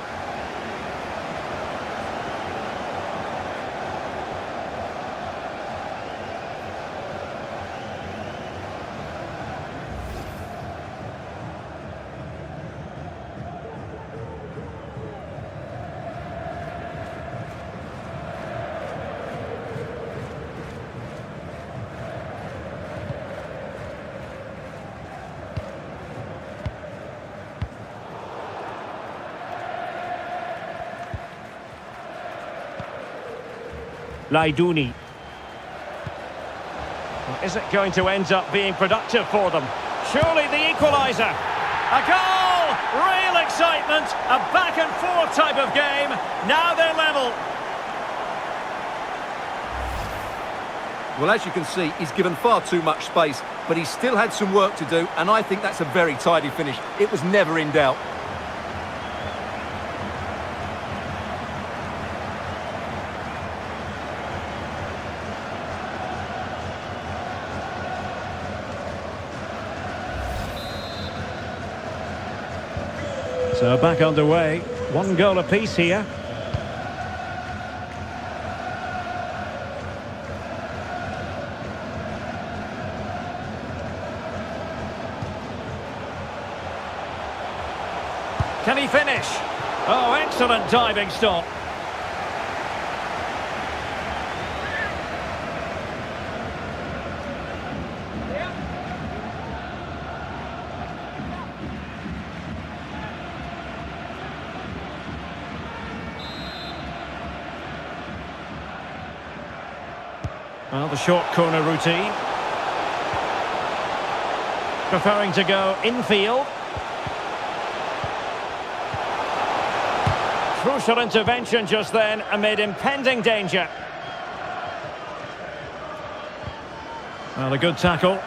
Laiduni. Well, is it going to end up being productive for them? Surely the equalizer. A goal! Real excitement. A back and forth type of game. Now they're level. Well, as you can see, he's given far too much space, but he's still had some work to do, and I think that's a very tidy finish. It was never in doubt. So back underway. One goal apiece here. Can he finish? Oh, excellent diving stop. Well, the short corner routine. Preferring to go infield. Crucial intervention just then amid impending danger. Well, a good tackle.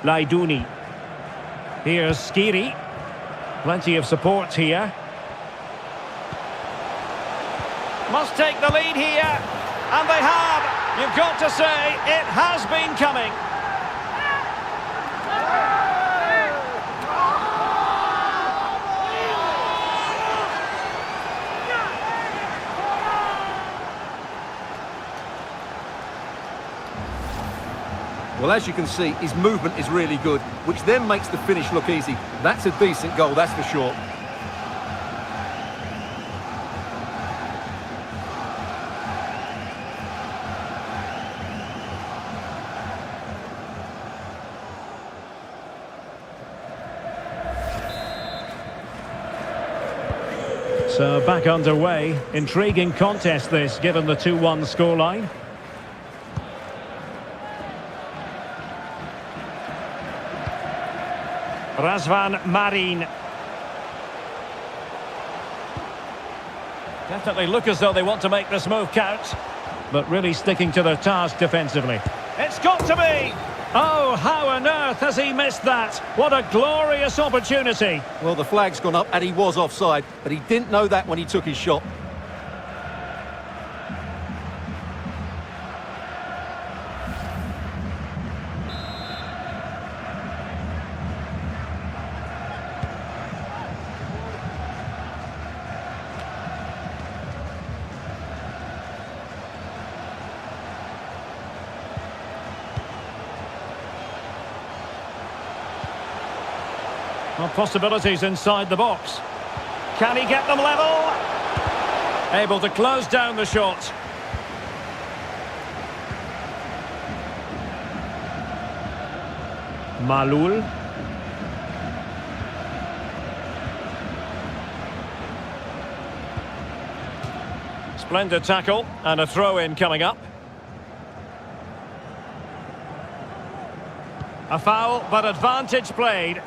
Laiduni. Here's Skiri. Plenty of support here. Must take the lead here. And they have. You've got to say, it has been coming. Well, as you can see, his movement is really good, which then makes the finish look easy. That's a decent goal, that's for sure. So back underway. Intriguing contest this, given the 2-1 scoreline. Razvan Marin. Definitely look as though they want to make this move count, but really sticking to their task defensively. It's got to be! Oh, how on earth has he missed that? What a glorious opportunity. Well, the flag's gone up and he was offside, but he didn't know that when he took his shot. Well, possibilities inside the box. Can he get them level? Able to close down the shot. Malul. Splendid tackle and a throw-in coming up. A foul, but advantage played.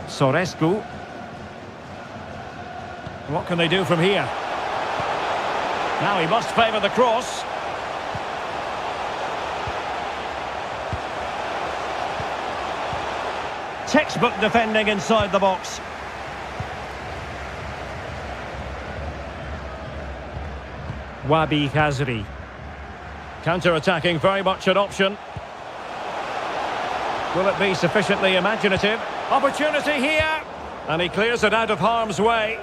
Sorescu. What can they do from here? Now he must favour the cross. Textbook defending inside the box. Wabi Khazri. Counter-attacking, very much an option. Will it be sufficiently imaginative? Opportunity here, and he clears it out of harm's way.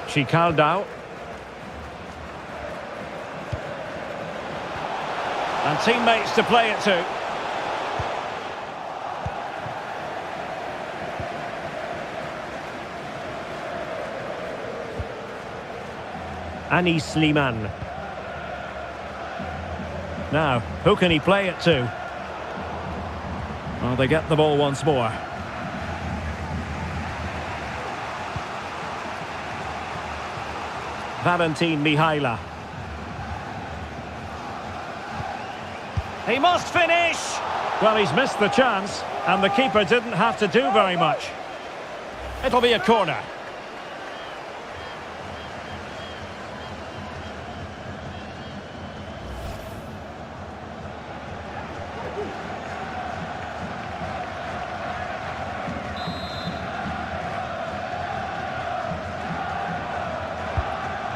Chicaldao. And teammates to play it to. Anis Sliman. Now, who can he play it to? Well, they get the ball once more. Valentin Mihaila. He must finish! Well, he's missed the chance, and the keeper didn't have to do very much. It'll be a corner.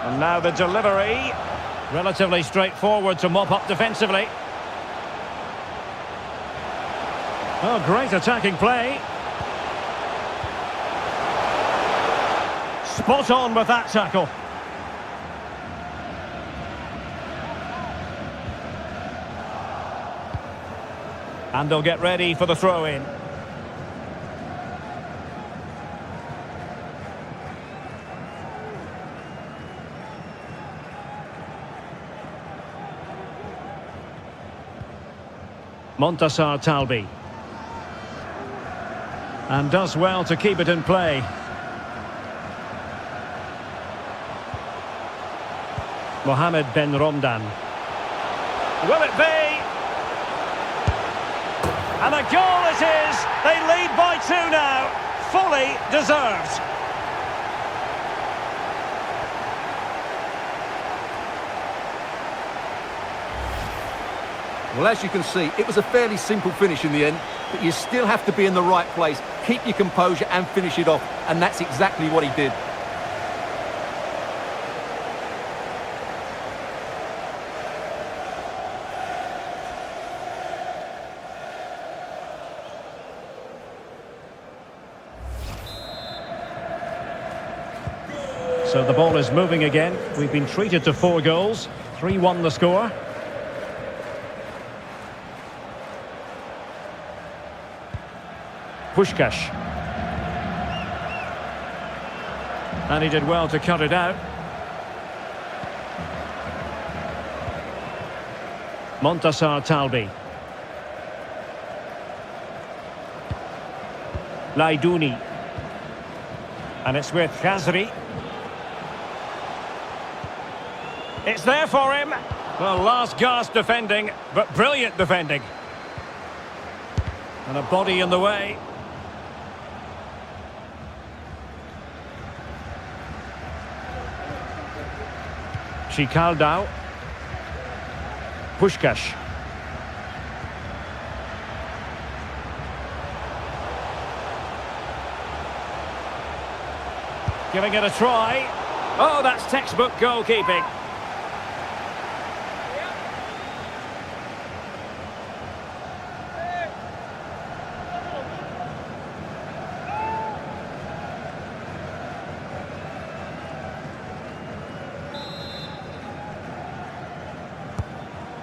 And now the delivery. Relatively straightforward to mop up defensively. Oh, great attacking play. Spot on with that tackle. And they'll get ready for the throw-in. Montassar Talbi. And does well to keep it in play. Mohamed Ben Romdan. Will it be? And a goal it is! They lead by 2 now. Fully deserved. Well, as you can see, it was a fairly simple finish in the end, but you still have to be in the right place, keep your composure and finish it off, and that's exactly what he did. So the ball is moving again. We've been treated to 4 goals. 3-1 the score. Puskás. And he did well to cut it out. Montassar Talbi. Laidouni. And it's with Khazri. It's there for him. Well, last gasp defending, but brilliant defending. And a body in the way. Chikaldao. Puskás. Giving it a try. Oh, that's textbook goalkeeping.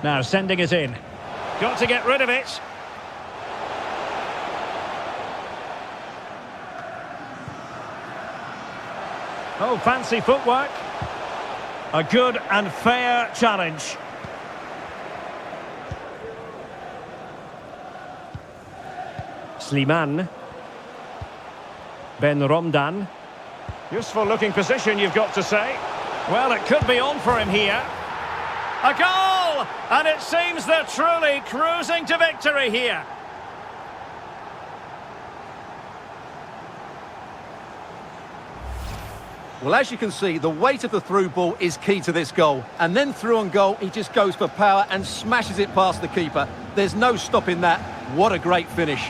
Now sending it in. Got to get rid of it. Oh, fancy footwork. A good and fair challenge. Slimane. Ben Romdan. Useful looking position, you've got to say. Well, it could be on for him here. A goal! And it seems they're truly cruising to victory here. Well, as you can see, the weight of the through ball is key to this goal. And then through on goal, he just goes for power and smashes it past the keeper. There's no stopping that. What a great finish.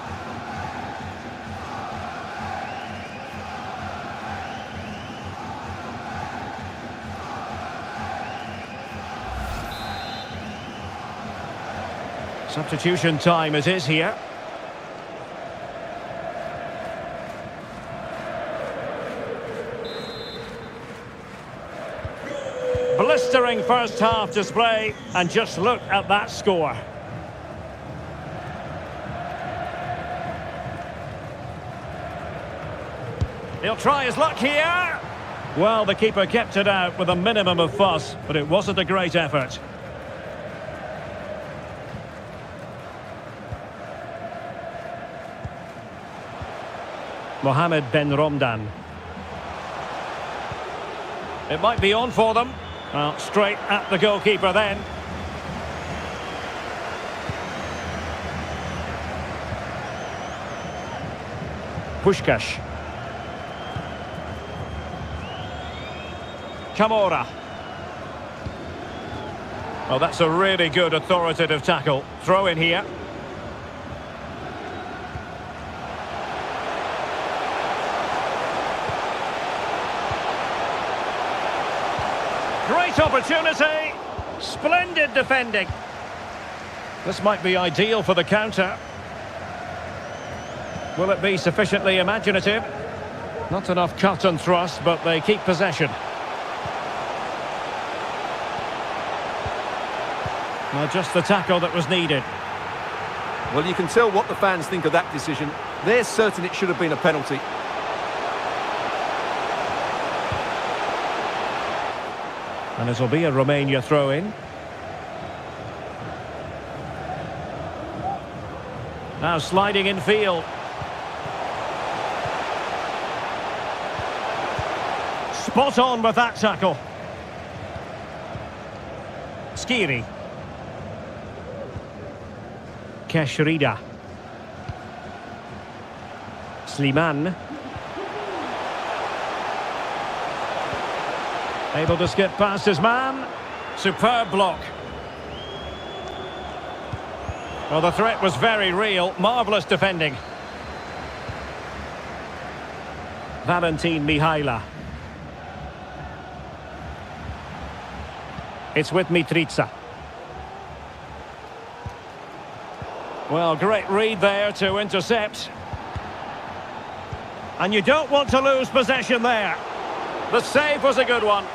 Substitution time it is here. Blistering first half display, and just look at that score. He'll try his luck here. Well, the keeper kept it out with a minimum of fuss, but it wasn't a great effort. Mohamed Ben Romdan. It might be on for them. Well, straight at the goalkeeper then. Puskás. Camora. Well, that's a really good authoritative tackle. Throw in here. Great opportunity. Splendid defending. This might be ideal for the counter. Will it be sufficiently imaginative? Not enough cut and thrust, but they keep possession. Well, just the tackle that was needed. Well, you can tell what the fans think of that decision. They're certain it should have been a penalty. And it'll be a Romania throw-in. Now sliding in field. Spot on with that tackle. Skiri. Keshrida. Slimane. Able to skip past his man. Superb block. Well, the threat was very real. Marvellous defending. Valentin Mihaila. It's with Mitrica. Well, great read there to intercept. And you don't want to lose possession there. The save was a good one.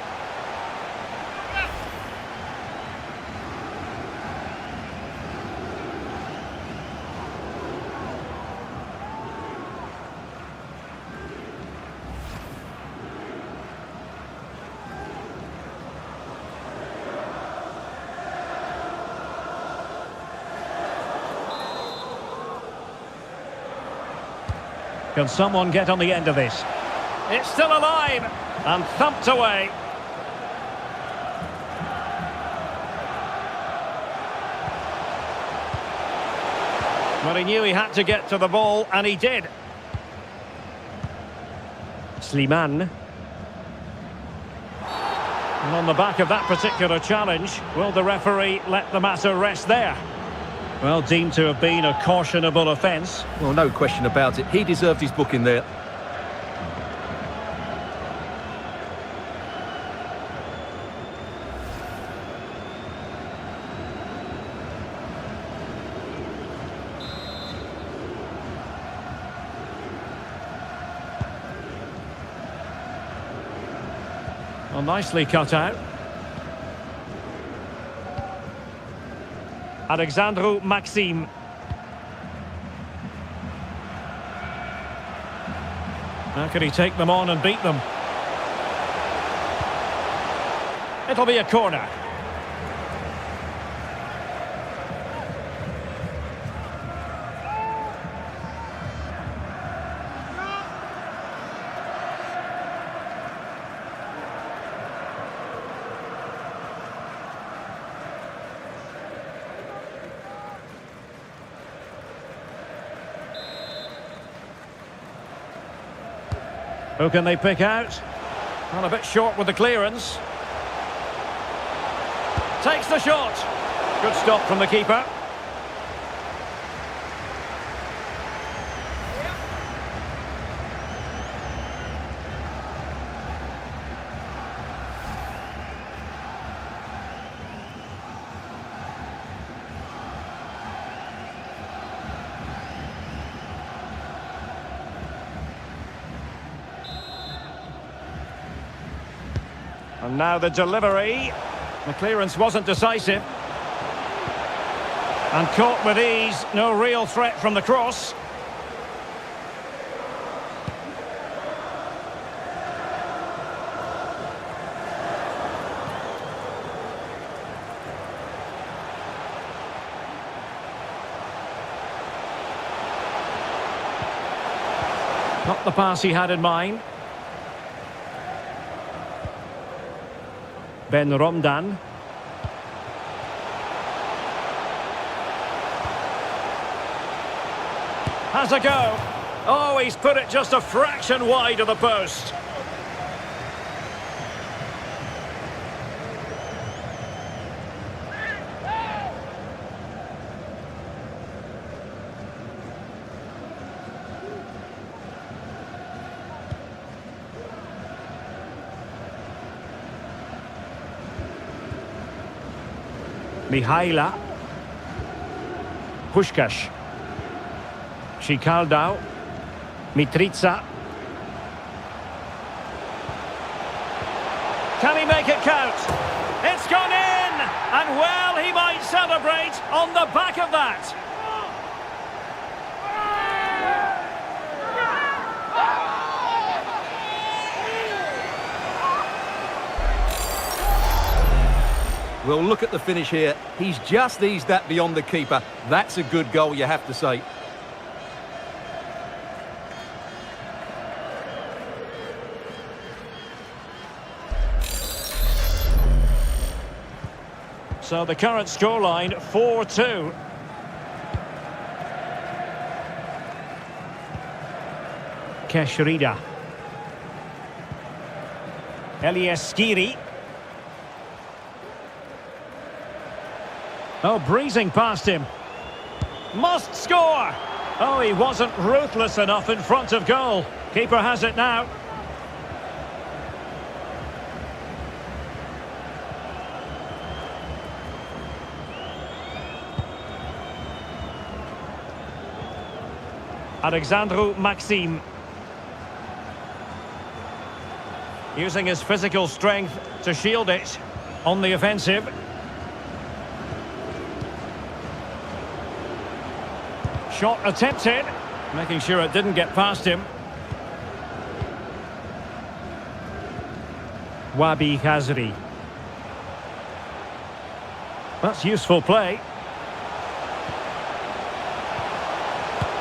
Can someone get on the end of this? It's still alive and thumped away. Well, he knew he had to get to the ball, and he did. Slimane. And on the back of that particular challenge, will the referee let the matter rest there? Well, deemed to have been a cautionable offence. Well, no question about it. He deserved his booking there. Well, nicely cut out. Alexandru Maxim. How can he take them on and beat them? It'll be a corner. Who can they pick out? Well, a bit short with the clearance. Takes the shot. Good stop from the keeper. And now the delivery. The clearance wasn't decisive. And caught with ease. No real threat from the cross. Not the pass he had in mind. Ben Romdan. Has a go. Oh, he's put it just a fraction wide of the post. Mihaila. Puskás. Chikaldau. Mitrica. Can he make it count? It's gone in! And well, he might celebrate on the back of that. Well, look at the finish here. He's just eased that beyond the keeper. That's a good goal, you have to say. So the current scoreline, 4-2. Keshrida. Elieskiri. Oh, breezing past him. Must score! Oh, he wasn't ruthless enough in front of goal. Keeper has it now. Alexandru Maxim. Using his physical strength to shield it on the offensive. Shot attempted, making sure it didn't get past him. Wabi Khazri. That's useful play.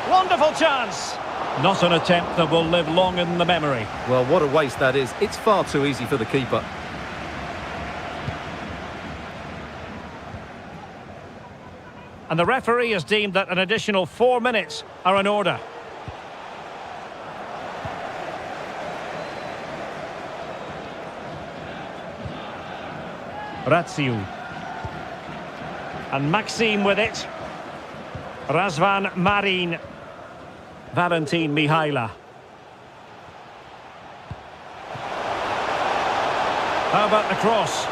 Wonderful chance. Not an attempt that will live long in the memory. Well, what a waste that is. It's far too easy for the keeper. And the referee has deemed that an additional 4 minutes are in order. Ratsiu. And Maxime with it. Razvan Marin. Valentin Mihaila. How about the cross?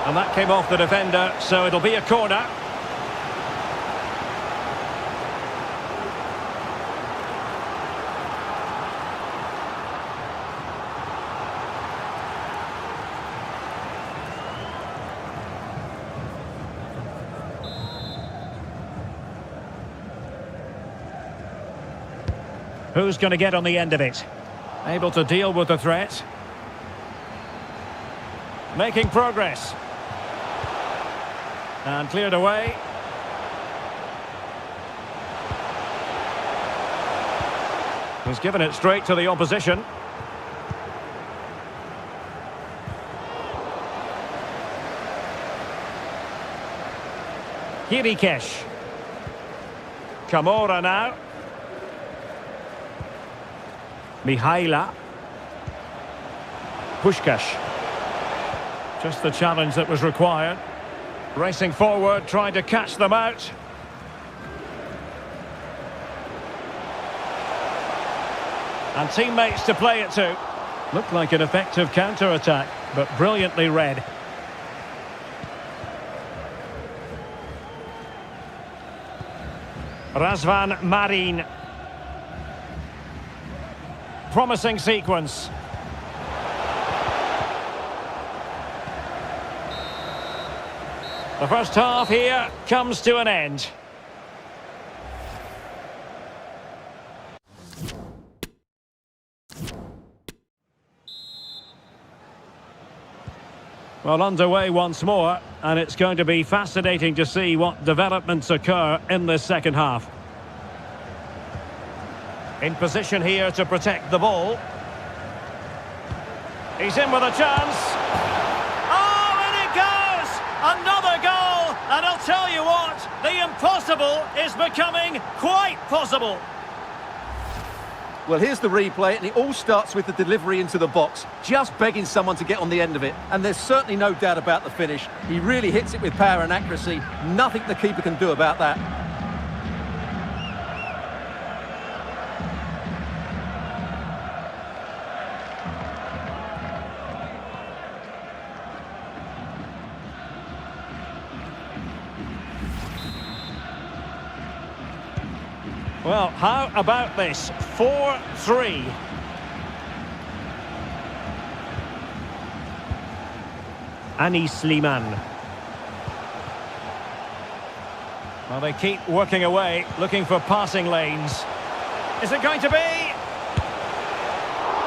And that came off the defender, so it'll be a corner. Who's going to get on the end of it? Able to deal with the threat. Making progress. And cleared away. He's given it straight to the opposition. Hirikesh. Camora now. Mihaila. Pushkash. Just the challenge that was required. Racing forward, trying to catch them out. And teammates to play it to. Looked like an effective counter-attack, but brilliantly read. Razvan Marin. Promising sequence. The first half here comes to an end. Well, underway once more, and it's going to be fascinating to see what developments occur in this second half. In position here to protect the ball. He's in with a chance. Oh, and it goes! Another goal! And I'll tell you what, the impossible is becoming quite possible. Well, here's the replay, and it all starts with the delivery into the box. Just begging someone to get on the end of it. And there's certainly no doubt about the finish. He really hits it with power and accuracy. Nothing the keeper can do about that. Well, how about this? 4-3. Anis Sliman. Well, they keep working away, looking for passing lanes. Is it going to be?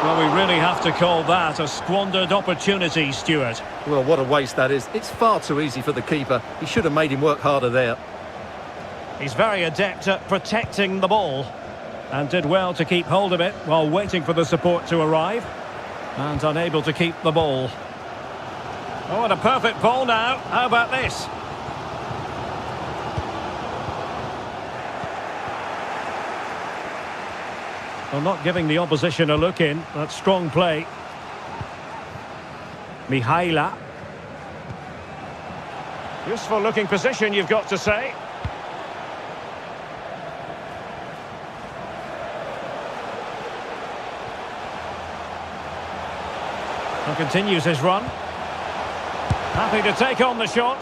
Well, we really have to call that a squandered opportunity, Stuart. Well, what a waste that is. It's far too easy for the keeper. He should have made him work harder there. He's very adept at protecting the ball and did well to keep hold of it while waiting for the support to arrive and unable to keep the ball. Oh, and a perfect ball now. How about this? Well, not giving the opposition a look in. That's strong play. Mihaila. Useful looking position, you've got to say. And continues his run. Happy to take on the shot.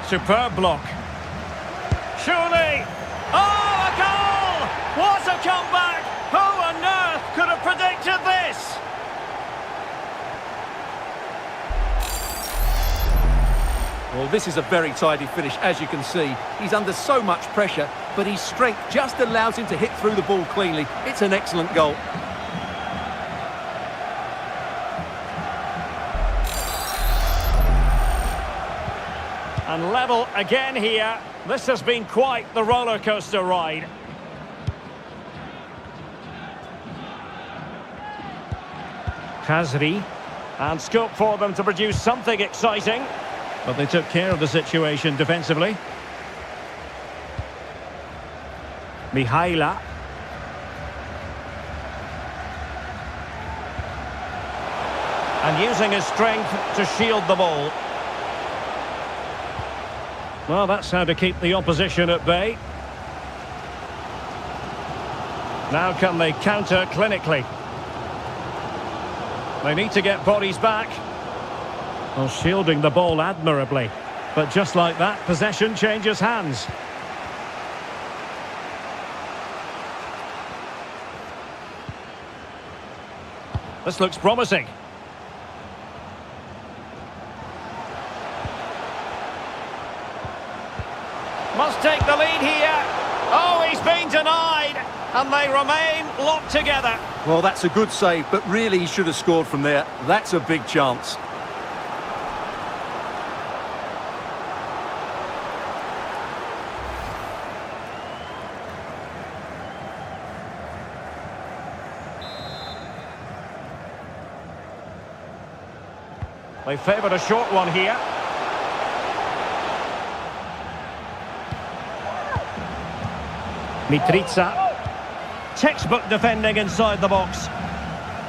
Superb block. Surely. Oh, a goal! What a comeback! Who on earth could have predicted this? Well, this is a very tidy finish, as you can see. He's under so much pressure, but his strength just allows him to hit through the ball cleanly. It's an excellent goal. And level again here. This has been quite the roller coaster ride. Khazri. And scope for them to produce something exciting. But they took care of the situation defensively. Mihaila. And using his strength to shield the ball. Well, that's how to keep the opposition at bay. Now can they counter clinically? They need to get bodies back. Well, shielding the ball admirably. But just like that, possession changes hands. This looks promising. Must take the lead here. Oh, he's been denied. And they remain locked together. Well, that's a good save, but really he should have scored from there. That's a big chance. They favoured a short one here. Mitrica. Textbook defending inside the box.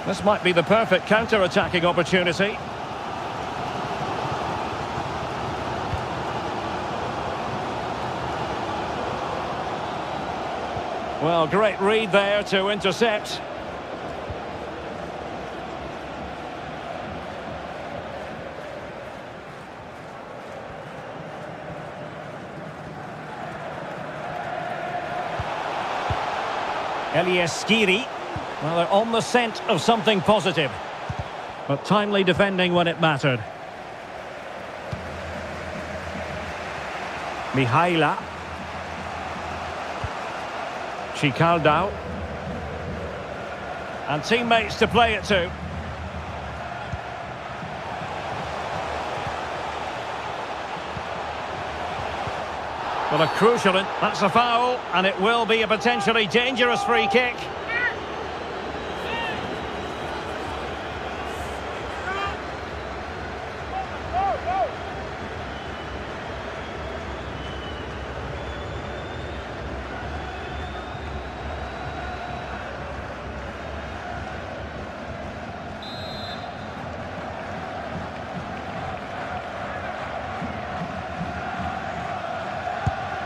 This might be the perfect counter-attacking opportunity. Well, great read there to intercept. Skiri. Well, they're on the scent of something positive. But timely defending when it mattered. Mihaila. Chicaldao. And teammates to play it to. Well, a crucial, that's a foul, and it will be a potentially dangerous free kick.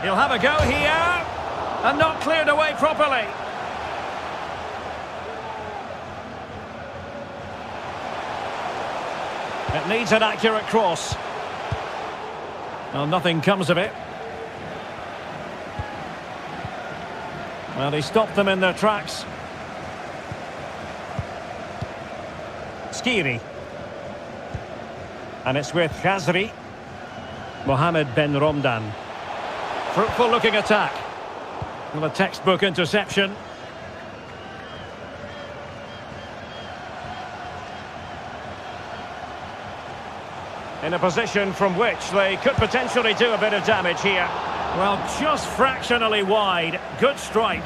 He'll have a go here, and not cleared away properly. It needs an accurate cross. Well, nothing comes of it. Well, he stopped them in their tracks. Skiri. And it's with Khazri. Mohamed Ben Romdan. Fruitful looking attack. Well, a textbook interception. In a position from which they could potentially do a bit of damage here. Well, just fractionally wide. Good strike.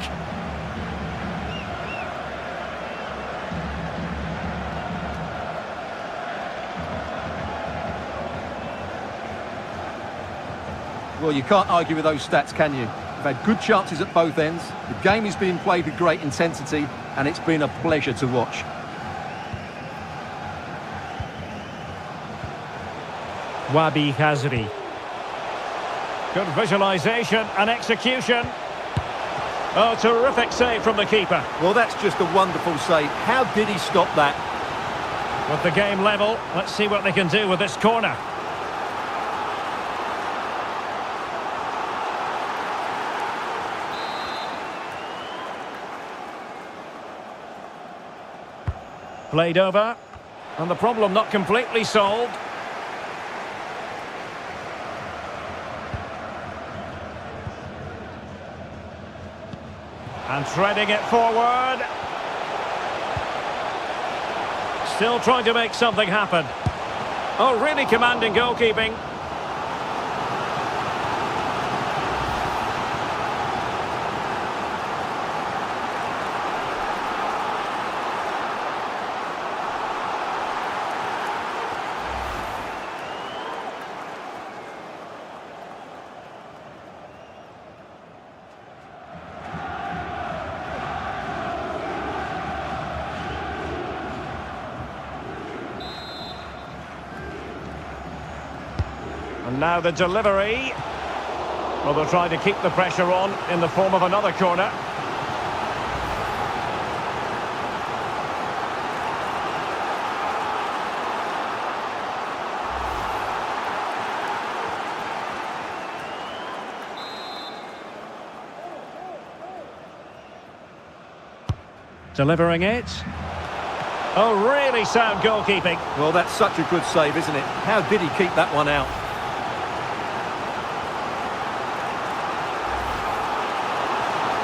Well, you can't argue with those stats, can you? They've had good chances at both ends. The game is being played with great intensity, and it's been a pleasure to watch. Wabi Khazri. Good visualisation and execution. Oh, terrific save from the keeper. Well, that's just a wonderful save. How did he stop that? With the game level, let's see what they can do with this corner. Played over, and the problem not completely solved. And threading it forward. Still trying to make something happen. Oh, really commanding goalkeeping. And now the delivery. Well, they'll try to keep the pressure on in the form of another corner. Delivering it. Oh, really sound goalkeeping. Well, that's such a good save, isn't it? How did he keep that one out?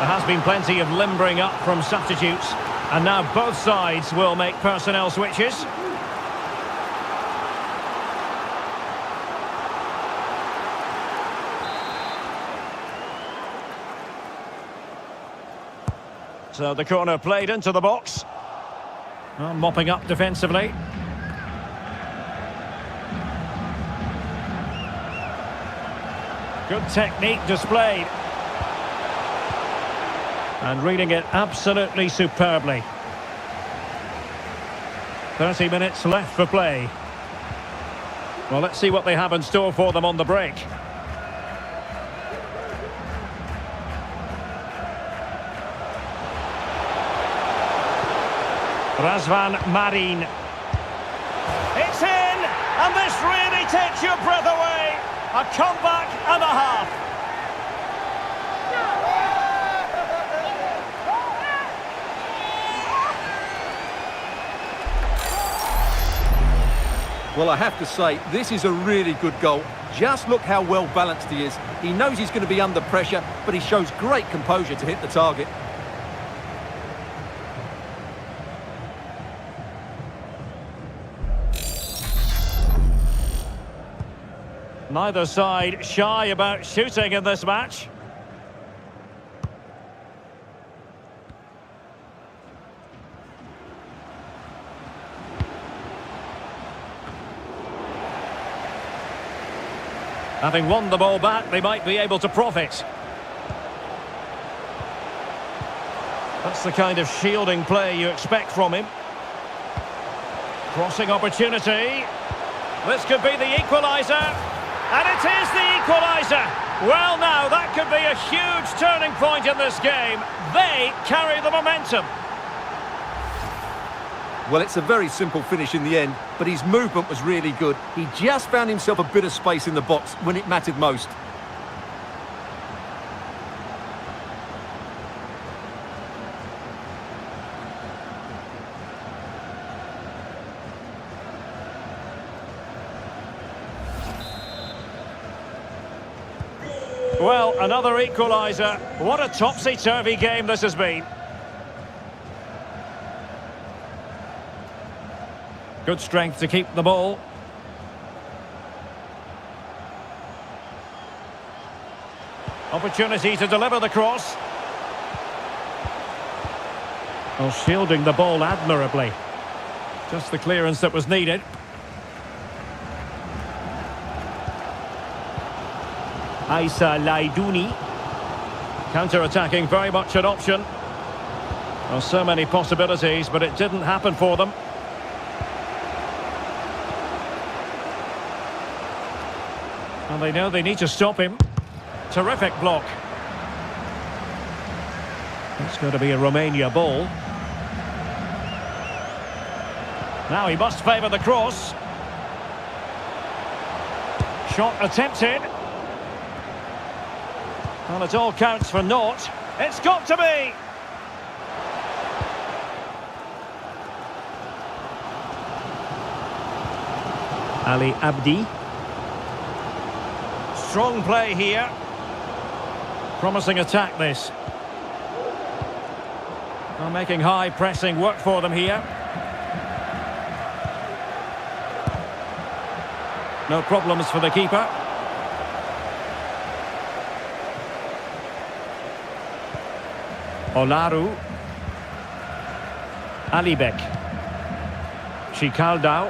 There has been plenty of limbering up from substitutes. And now both sides will make personnel switches. So the corner played into the box. Well, mopping up defensively. Good technique displayed. And reading it absolutely superbly. 30 minutes left for play. Well, let's see what they have in store for them on the break. Razvan Marin. It's in! And this really takes your breath away. A comeback and a half. Well, I have to say, this is a really good goal. Just look how well balanced he is. He knows he's going to be under pressure, but he shows great composure to hit the target. Neither side shy about shooting in this match. Having won the ball back, they might be able to profit. That's the kind of shielding play you expect from him. Crossing opportunity. This could be the equalizer. And it is the equalizer. Well, now, that could be a huge turning point in this game. They carry the momentum. Well, it's a very simple finish in the end, but his movement was really good. He just found himself a bit of space in the box when it mattered most. Well, another equaliser. What a topsy-turvy game this has been. Good strength to keep the ball. Opportunity to deliver the cross. Oh, shielding the ball admirably. Just the clearance that was needed. Aisa Laidouni. Counter-attacking, very much an option. Well, so many possibilities, but it didn't happen for them. And they know they need to stop him. Terrific block. It's going to be a Romania ball. Now he must favour the cross. Shot attempted. Well, it all counts for naught. It's got to be! Ali Abdi. Strong play here. Promising attack, this. Well, making high pressing work for them here. No problems for the keeper. Olaru. Alibek. Chikaldao.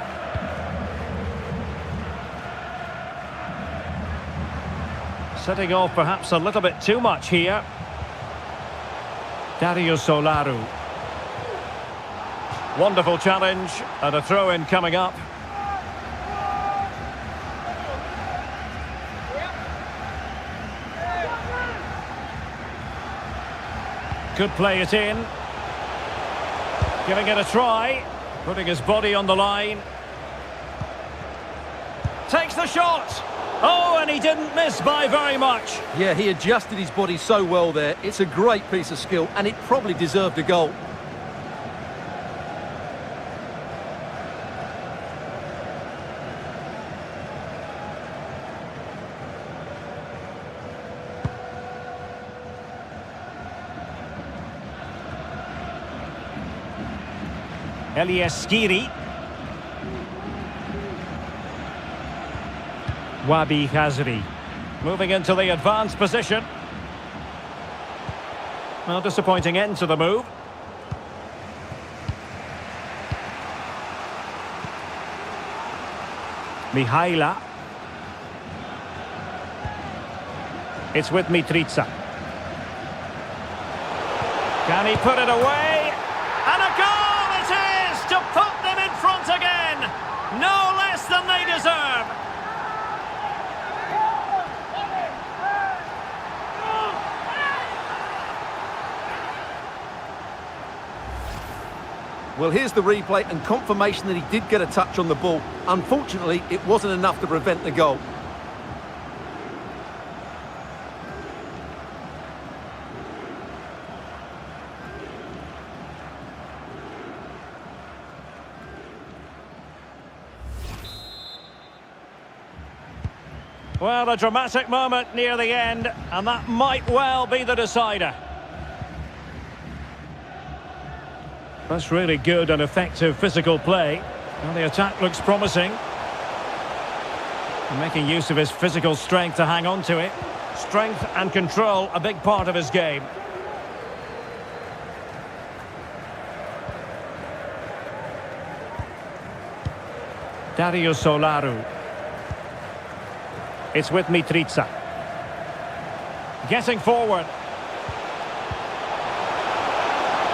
Setting off perhaps a little bit too much here. Darius Olaru. Wonderful challenge and a throw-in coming up. Could play it in. Giving it a try. Putting his body on the line. Takes the shot. Oh, and he didn't miss by very much. Yeah, he adjusted his body so well there. It's a great piece of skill, and it probably deserved a goal. Elieskiri. Wabi Khazri. Moving into the advanced position. Well, disappointing end to the move. Mihaila. It's with Mitrica. Can he put it away? And a goal it is to put them in front again. No less than they deserve. Well, here's the replay and confirmation that he did get a touch on the ball. Unfortunately, it wasn't enough to prevent the goal. Well, a dramatic moment near the end, and that might well be the decider. That's really good and effective physical play. Well, the attack looks promising. And making use of his physical strength to hang on to it. Strength and control, a big part of his game. Dario Solaru. It's with Mitrica. Getting forward.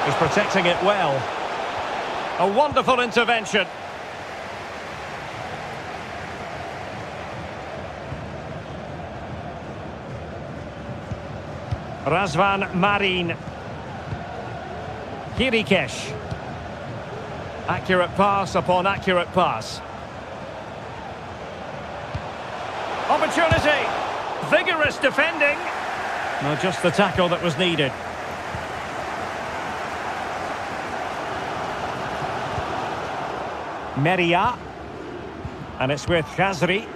He's protecting it well. A wonderful intervention. Razvan Marin. Kirikesh. Accurate pass upon accurate pass. Opportunity. Vigorous defending. No, just the tackle that was needed. Meria. And it's with Khazri.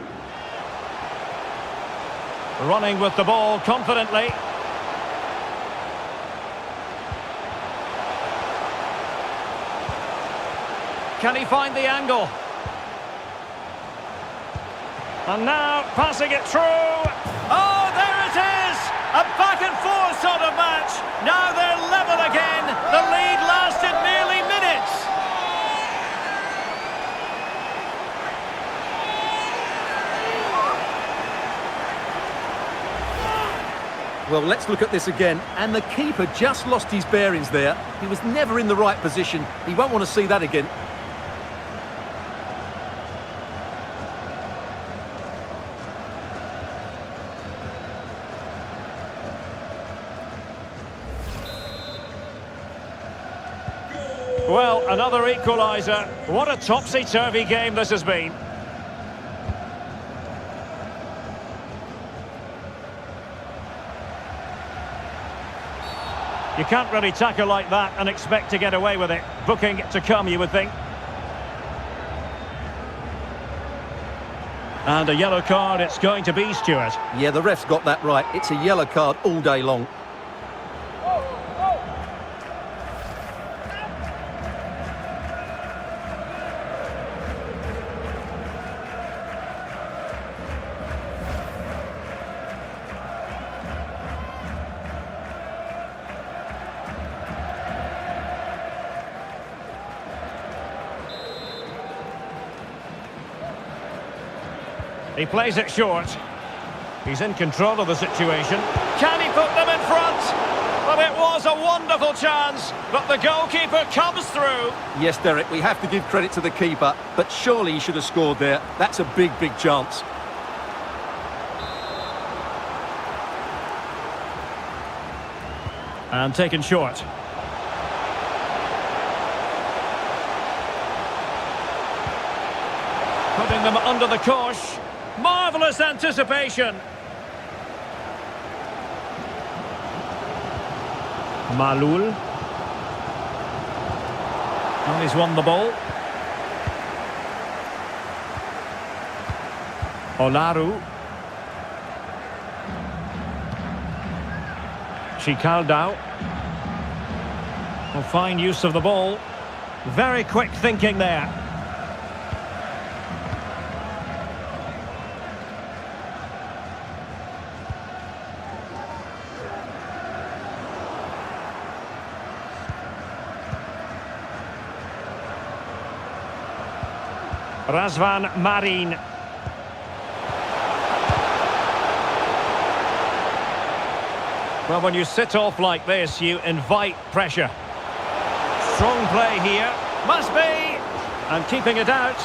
Running with the ball confidently. Can he find the angle? And now passing it through. Oh, there it is! A back and forth sort of match. Now they're level again. The lead lasted nearly minutes. Well, let's look at this again. And the keeper just lost his bearings there. He was never in the right position. He won't want to see that again. Well, another equaliser. What a topsy-turvy game this has been. You can't really tackle like that and expect to get away with it. Booking to come, you would think. And a yellow card it's going to be, Stuart. Yeah, the ref's got that right. It's a yellow card all day long. He plays it short. He's in control of the situation. Can he put them in front? Well, it was a wonderful chance, but the goalkeeper comes through. Yes, Derek, we have to give credit to the keeper, but surely he should have scored there. That's a big, big chance. And taken short. Putting them under the cosh. Marvellous anticipation. Malul. And he's won the ball. Olaru. Chicaldao. Well, fine use of the ball. Very quick thinking there. Razvan Marin. Well, when you sit off like this, you invite pressure. Strong play here. Must be! And keeping it out.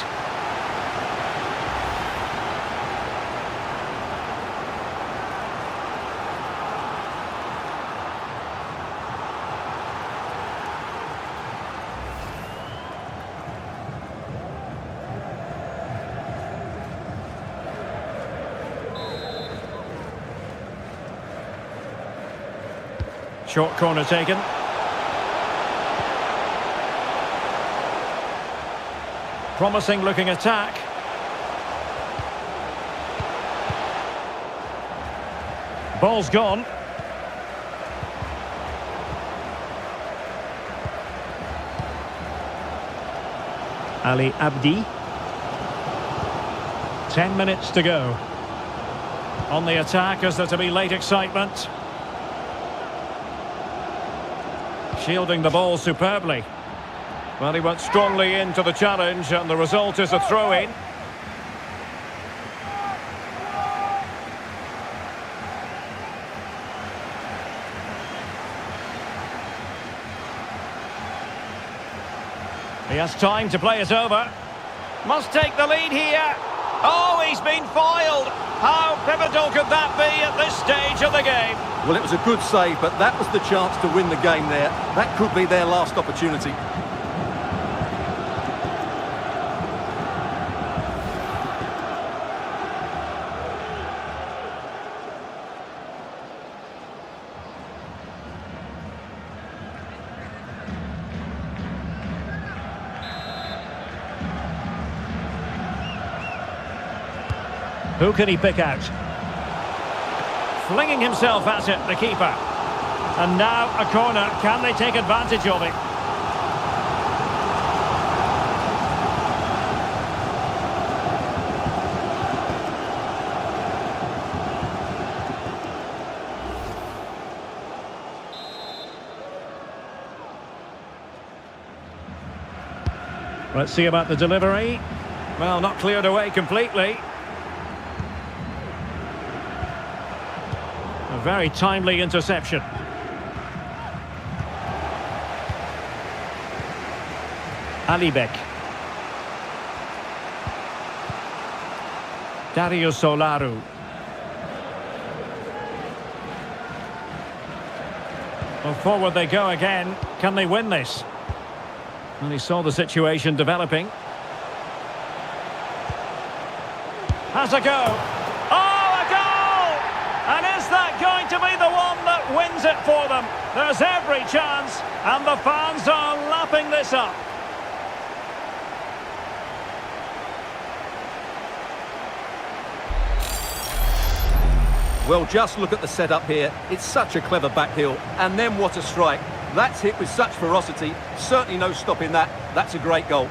Short corner taken. Promising looking attack. Ball's gone. Ali Abdi. 10 minutes to go. On the attack, is there to be late excitement? Shielding the ball superbly. Well, he went strongly into the challenge, and the result is a throw-in. He has time to play it over. Must take the lead here. Oh, he's been foiled. How pivotal could that be at this stage of the game? Well, it was a good save, but that was the chance to win the game there. That could be their last opportunity. Who can he pick out? Flinging himself at it, the keeper. And now a corner. Can they take advantage of it? Let's see about the delivery. Well, not cleared away completely. A very timely interception. Alibek. Darius Olaru. Well, forward they go again. Can they win this? And he saw the situation developing. Has a go. Oh, a goal! And is that going to be the one that wins it for them? There's every chance, and the fans are lapping this up. Well, just look at the setup here. It's such a clever back heel, and then what a strike. That's hit with such ferocity. Certainly no stopping that. That's a great goal.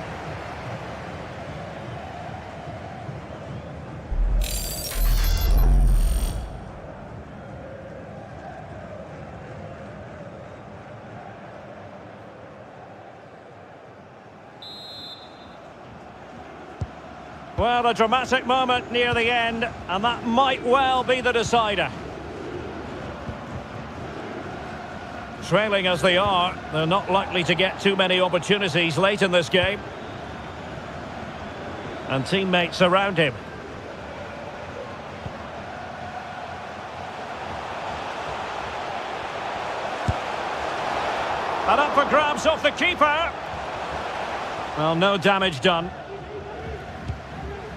Well, a dramatic moment near the end, and that might well be the decider. Trailing as they are, they're not likely to get too many opportunities late in this game. And teammates around him. And up for grabs off the keeper. Well, no damage done.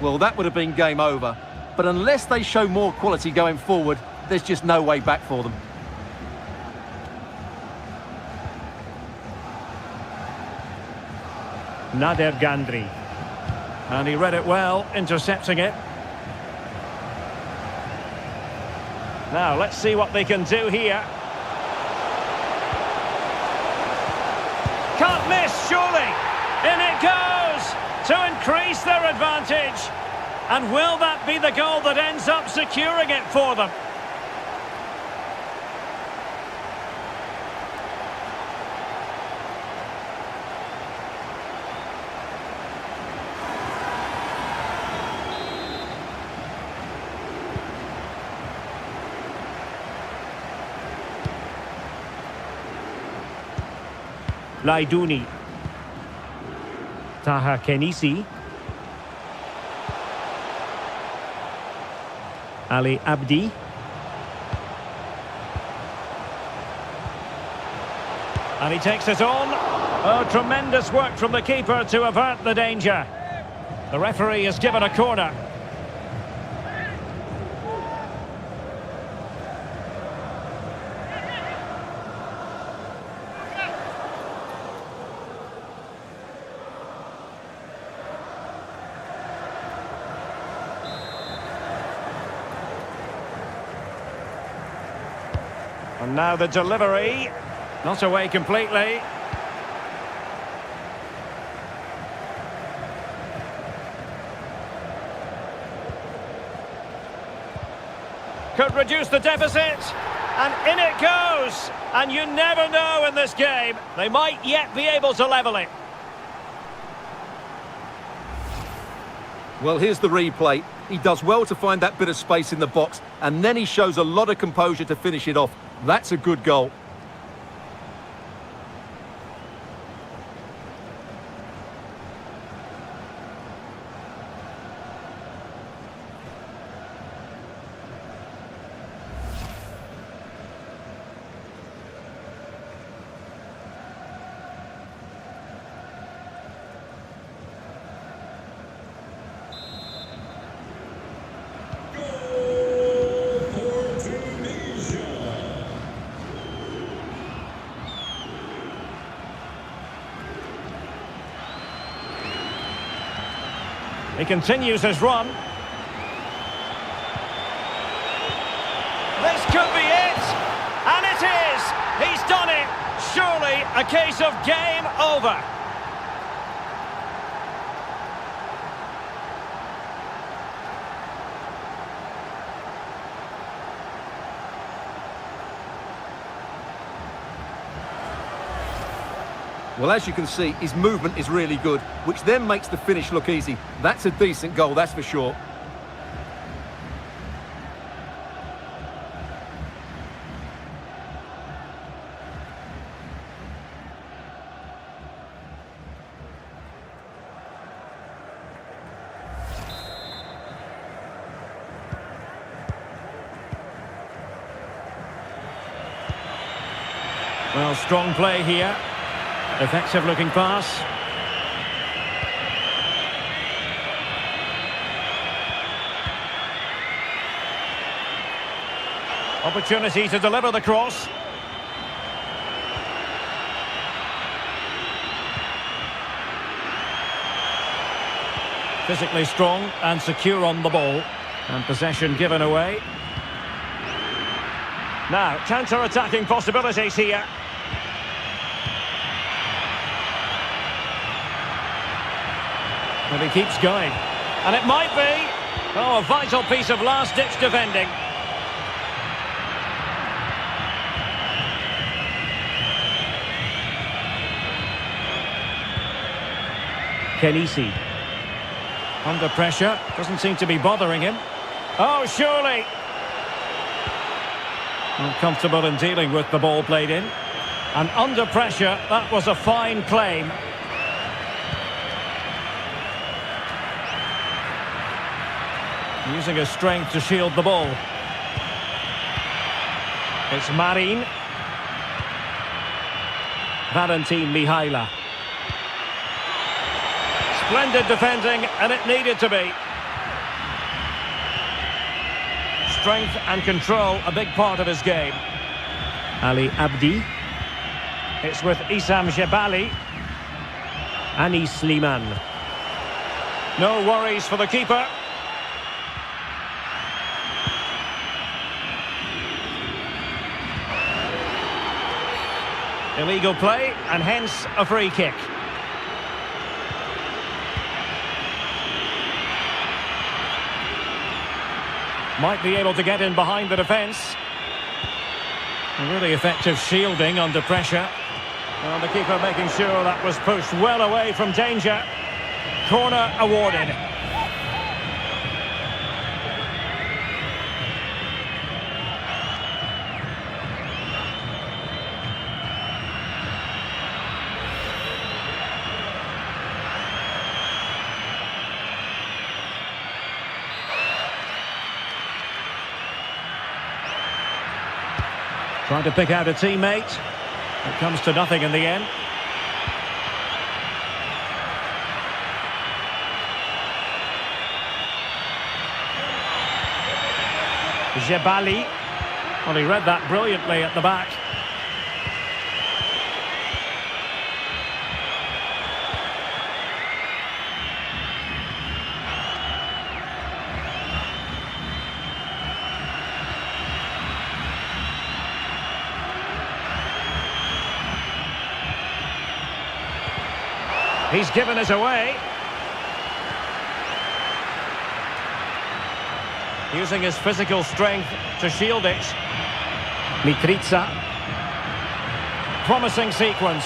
Well, that would have been game over. But unless they show more quality going forward, there's just no way back for them. Nader Gandri. And he read it well, intercepting it. Now, let's see what they can do here. Can't miss, surely. In it goes to increase their advantage. And will that be the goal that ends up securing it for them? Laidouni. Taha Kenisi. Ali Abdi. And he takes it on. Oh, tremendous work from the keeper to avert the danger. The referee has given a corner. And now the delivery, not away completely. Could reduce the deficit, and in it goes. And you never know in this game, they might yet be able to level it. Well, here's the replay. He does well to find that bit of space in the box, and then he shows a lot of composure to finish it off. That's a good goal. He continues his run. This could be it! And it is! He's done it! Surely a case of game over. Well, as you can see, his movement is really good, which then makes the finish look easy. That's a decent goal, that's for sure. Well, strong play here. Effective looking pass. Opportunity to deliver the cross. Physically strong and secure on the ball. And possession given away. Now, counter-attacking possibilities here. And he keeps going. And it might be. Oh, a vital piece of last-ditch defending. Kenisi. Under pressure. Doesn't seem to be bothering him. Oh, surely. Uncomfortable in dealing with the ball played in. And under pressure, that was a fine claim. Using his strength to shield the ball. It's Marin. Valentin Mihaila. Splendid defending, and it needed to be. Strength and control, a big part of his game. Ali Abdi. It's with Issam Jebali. Anis Sliman. No worries for the keeper. Illegal play, and hence a free kick. Might be able to get in behind the defence. Really effective shielding under pressure. Well, the keeper making sure that was pushed well away from danger. Corner awarded. Trying to pick out a teammate. It comes to nothing in the end. Jebali. Well, he read that brilliantly at the back. He's given it away. Using his physical strength to shield it. Mitrica. Promising sequence.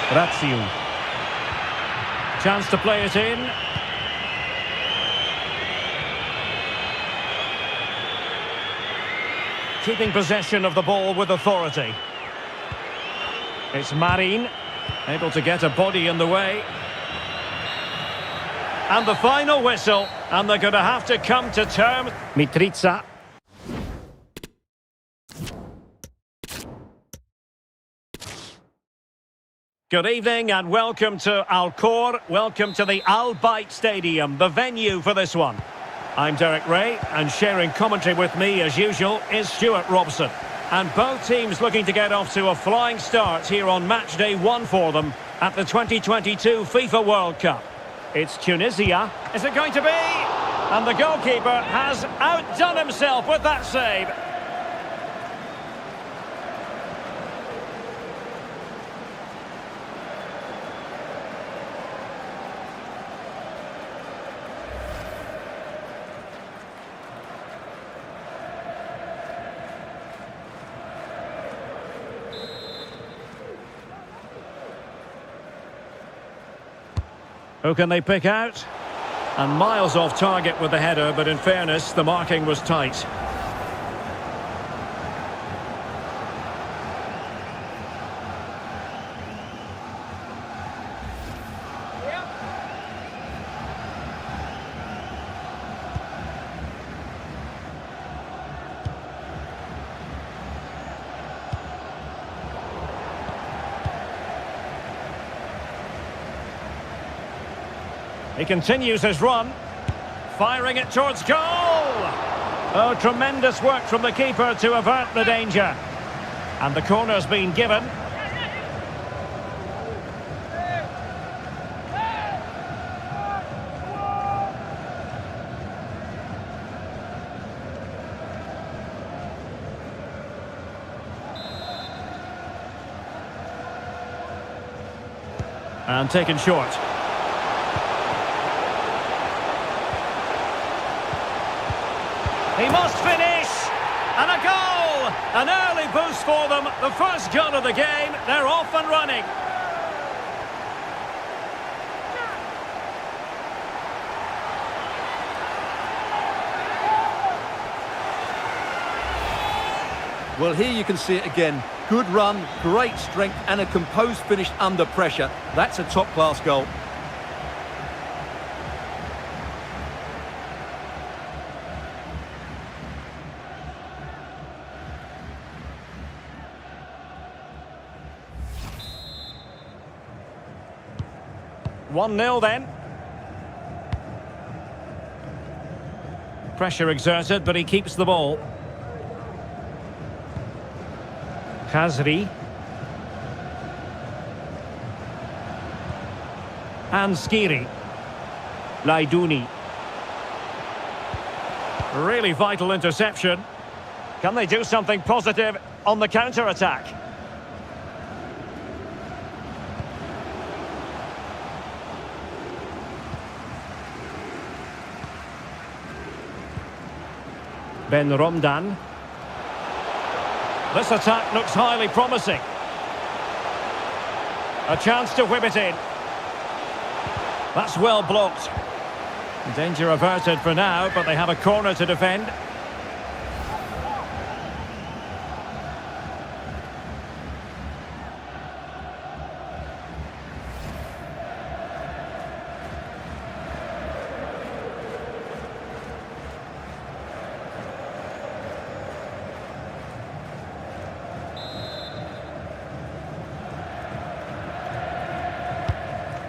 Raziu. Chance to play it in. Keeping possession of the ball with authority. It's Marin, able to get a body in the way. And the final whistle, and they're going to have to come to terms. Mitrica. Good evening and welcome to Al Khor. Welcome to the Al Bayt Stadium, the venue for this one. I'm Derek Ray, and sharing commentary with me as usual is Stuart Robson. And both teams looking to get off to a flying start here on match day 1 for them at the 2022 FIFA World Cup. It's Tunisia. Is it going to be? And the goalkeeper has outdone himself with that save. Who can they pick out? And miles off target with the header, but in fairness, the marking was tight. He continues his run, firing it towards goal. Oh, tremendous work from the keeper to avert the danger. And the corner's been given. And taken short. He must finish! And a goal! An early boost for them. The first goal of the game. They're off and running. Well, here you can see it again. Good run, great strength, and a composed finish under pressure. That's a top-class goal. 1-0 then. Pressure exerted, but he keeps the ball. Khazri. And Skiri. Laiduni. Really vital interception. Can they do something positive on the counter-attack? Ben Romdan. This attack looks highly promising. A chance to whip it in. That's well blocked. Danger averted for now, but they have a corner to defend.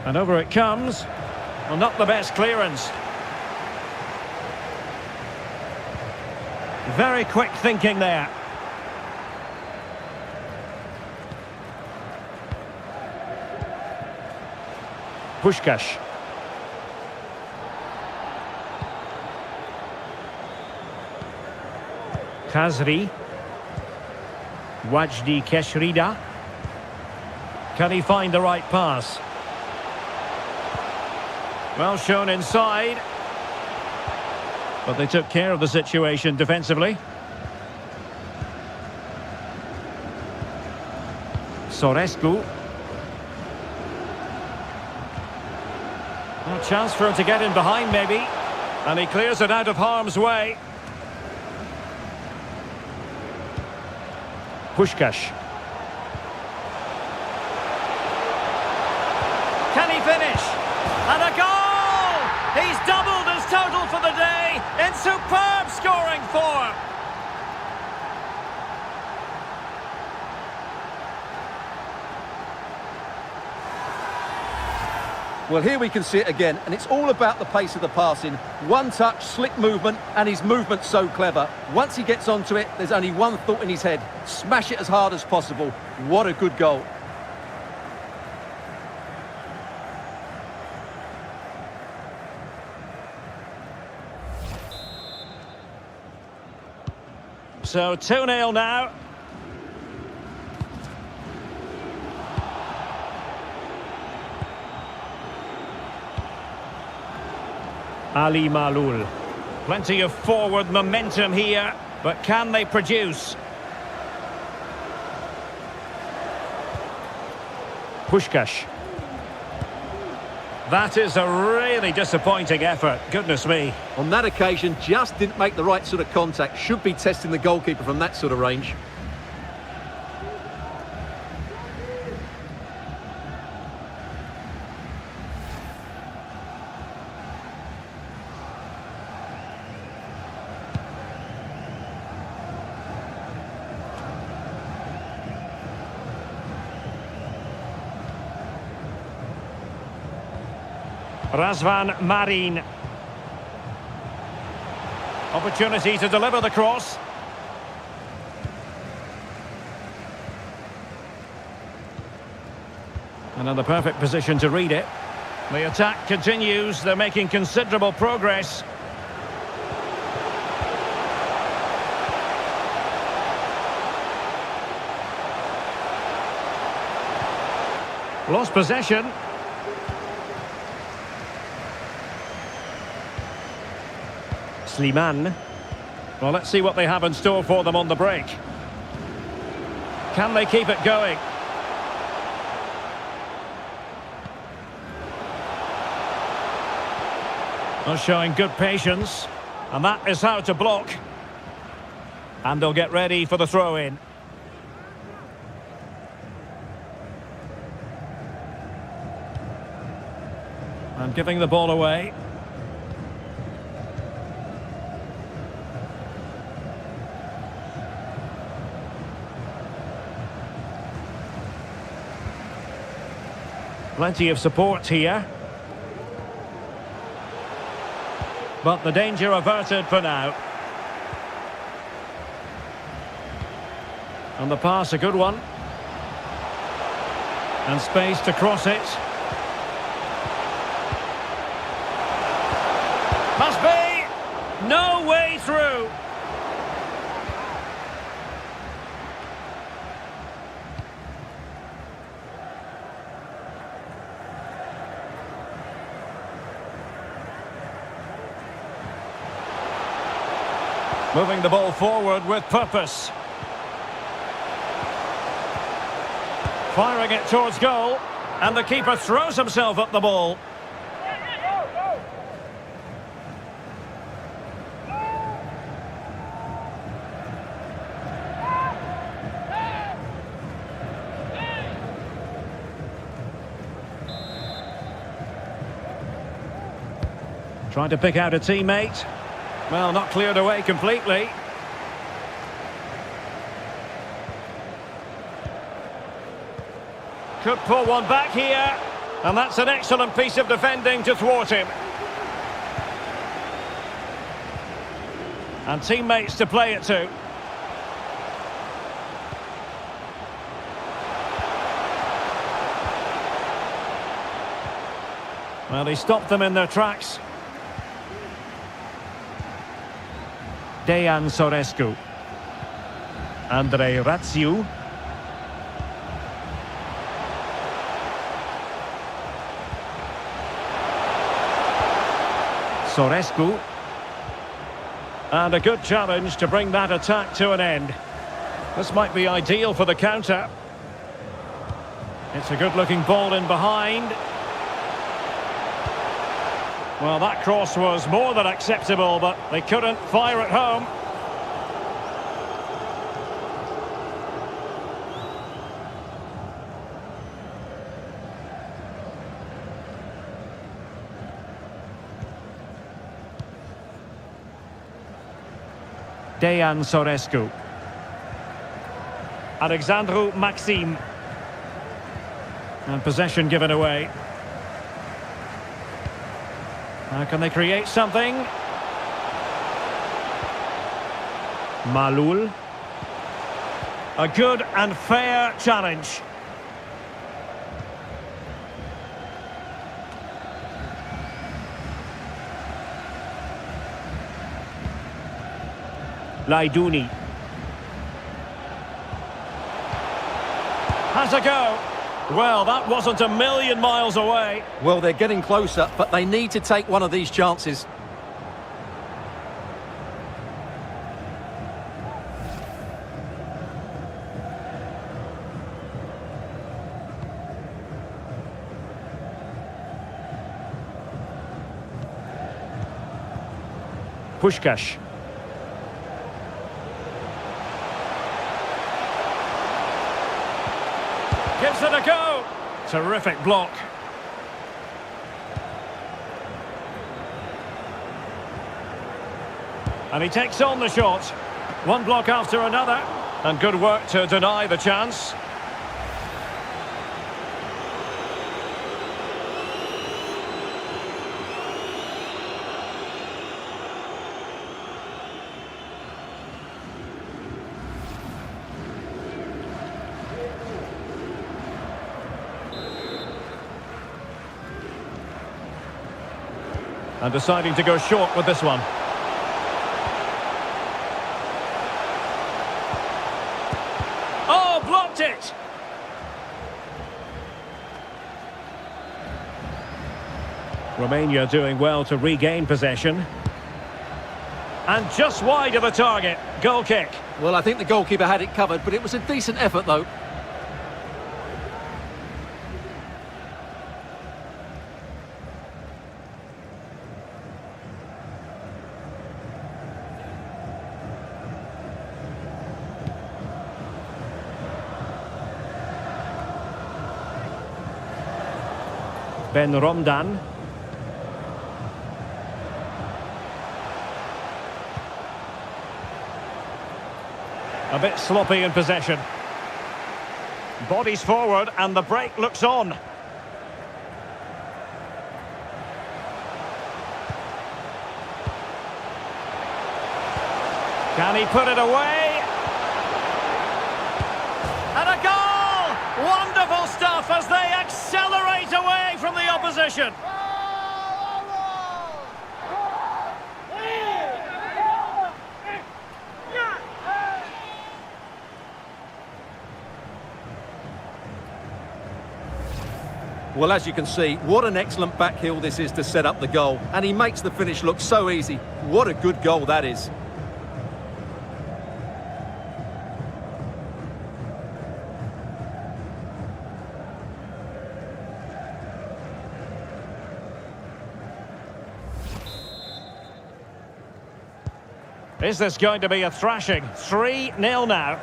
And over it comes. Well, not the best clearance. Very quick thinking there. Puskás. Khazri. Wajdi Keshrida. Can he find the right pass? Well shown inside. But they took care of the situation defensively. Sorescu. A chance for him to get in behind maybe. And he clears it out of harm's way. Puskás. Can he finish? And a goal! He's doubled his total for the day in superb scoring form. Well, here we can see it again, and it's all about the pace of the passing. One touch, slick movement, and his movement's so clever. Once he gets onto it, there's only one thought in his head. Smash it as hard as possible. What a good goal. So 2-0 now. Ali Malul. Plenty of forward momentum here, but can they produce? Puskás. That is a really disappointing effort, goodness me. On that occasion, just didn't make the right sort of contact. Should be testing the goalkeeper from that sort of range. Razvan Marin. Opportunity to deliver the cross. And in the perfect position to read it. The attack continues. They're making considerable progress. Lost possession. Slimane. Well, let's see what they have in store for them on the break. Can they keep it going? Well, showing good patience. And that is how to block. And they'll get ready for the throw-in. And giving the ball away. Plenty of support here. But the danger averted for now. And the pass, a good one. And space to cross it. Must be! No way through! Moving the ball forward with purpose. Firing it towards goal. And the keeper throws himself at the ball. Trying to pick out a teammate. Well, not cleared away completely. Could pull one back here. And that's an excellent piece of defending to thwart him. And teammates to play it to. Well, he stopped them in their tracks. Dejan Sorescu. Andrei Rațiu. Sorescu. And a good challenge to bring that attack to an end. This might be ideal for the counter. It's a good-looking ball in behind. Well, that cross was more than acceptable, but they couldn't fire it home. Dejan Sorescu. Alexandru Maxim. And possession given away. Now can they create something? Malul. A good and fair challenge. Laiduni. Has a go. Well, that wasn't a million miles away. Well, they're getting closer, but they need to take one of these chances. Puskás. Gives it a go. Terrific block. And he takes on the shot. One block after another. And good work to deny the chance. And deciding to go short with this one. Oh, blocked it! Romania doing well to regain possession. And just wide of the target. Goal kick. Well, I think the goalkeeper had it covered, but it was a decent effort, though. Ben Romdan. A bit sloppy in possession. Bodies forward and the break looks on. And he put it away. And a goal! Wonderful stuff as they accelerate away from the opposition. Well, as you can see, what an excellent back heel this is to set up the goal. And he makes the finish look so easy. What a good goal that is. Is this going to be a thrashing? 3-0 now.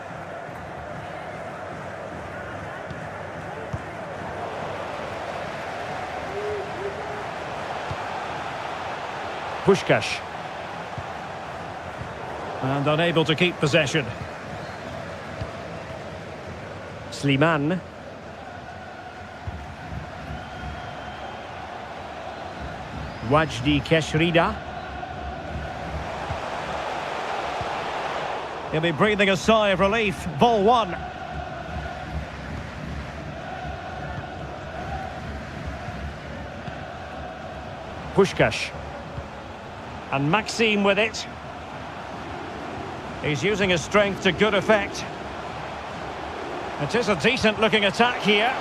Puskás. And unable to keep possession. Slimane. Wajdi Keshrida. He'll be breathing a sigh of relief. Ball one. Puskás. And Maxime with it. He's using his strength to good effect. It is a decent looking attack here.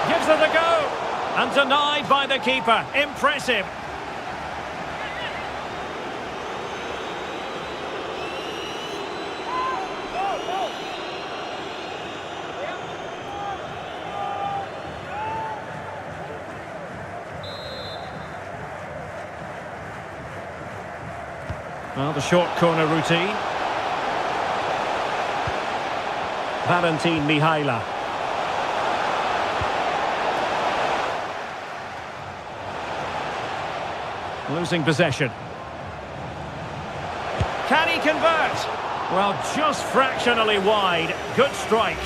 Gives it a go. And denied by the keeper. Impressive. Well, the short corner routine. Valentin Mihaila. Losing possession. Can he convert? Well, just fractionally wide. Good strike.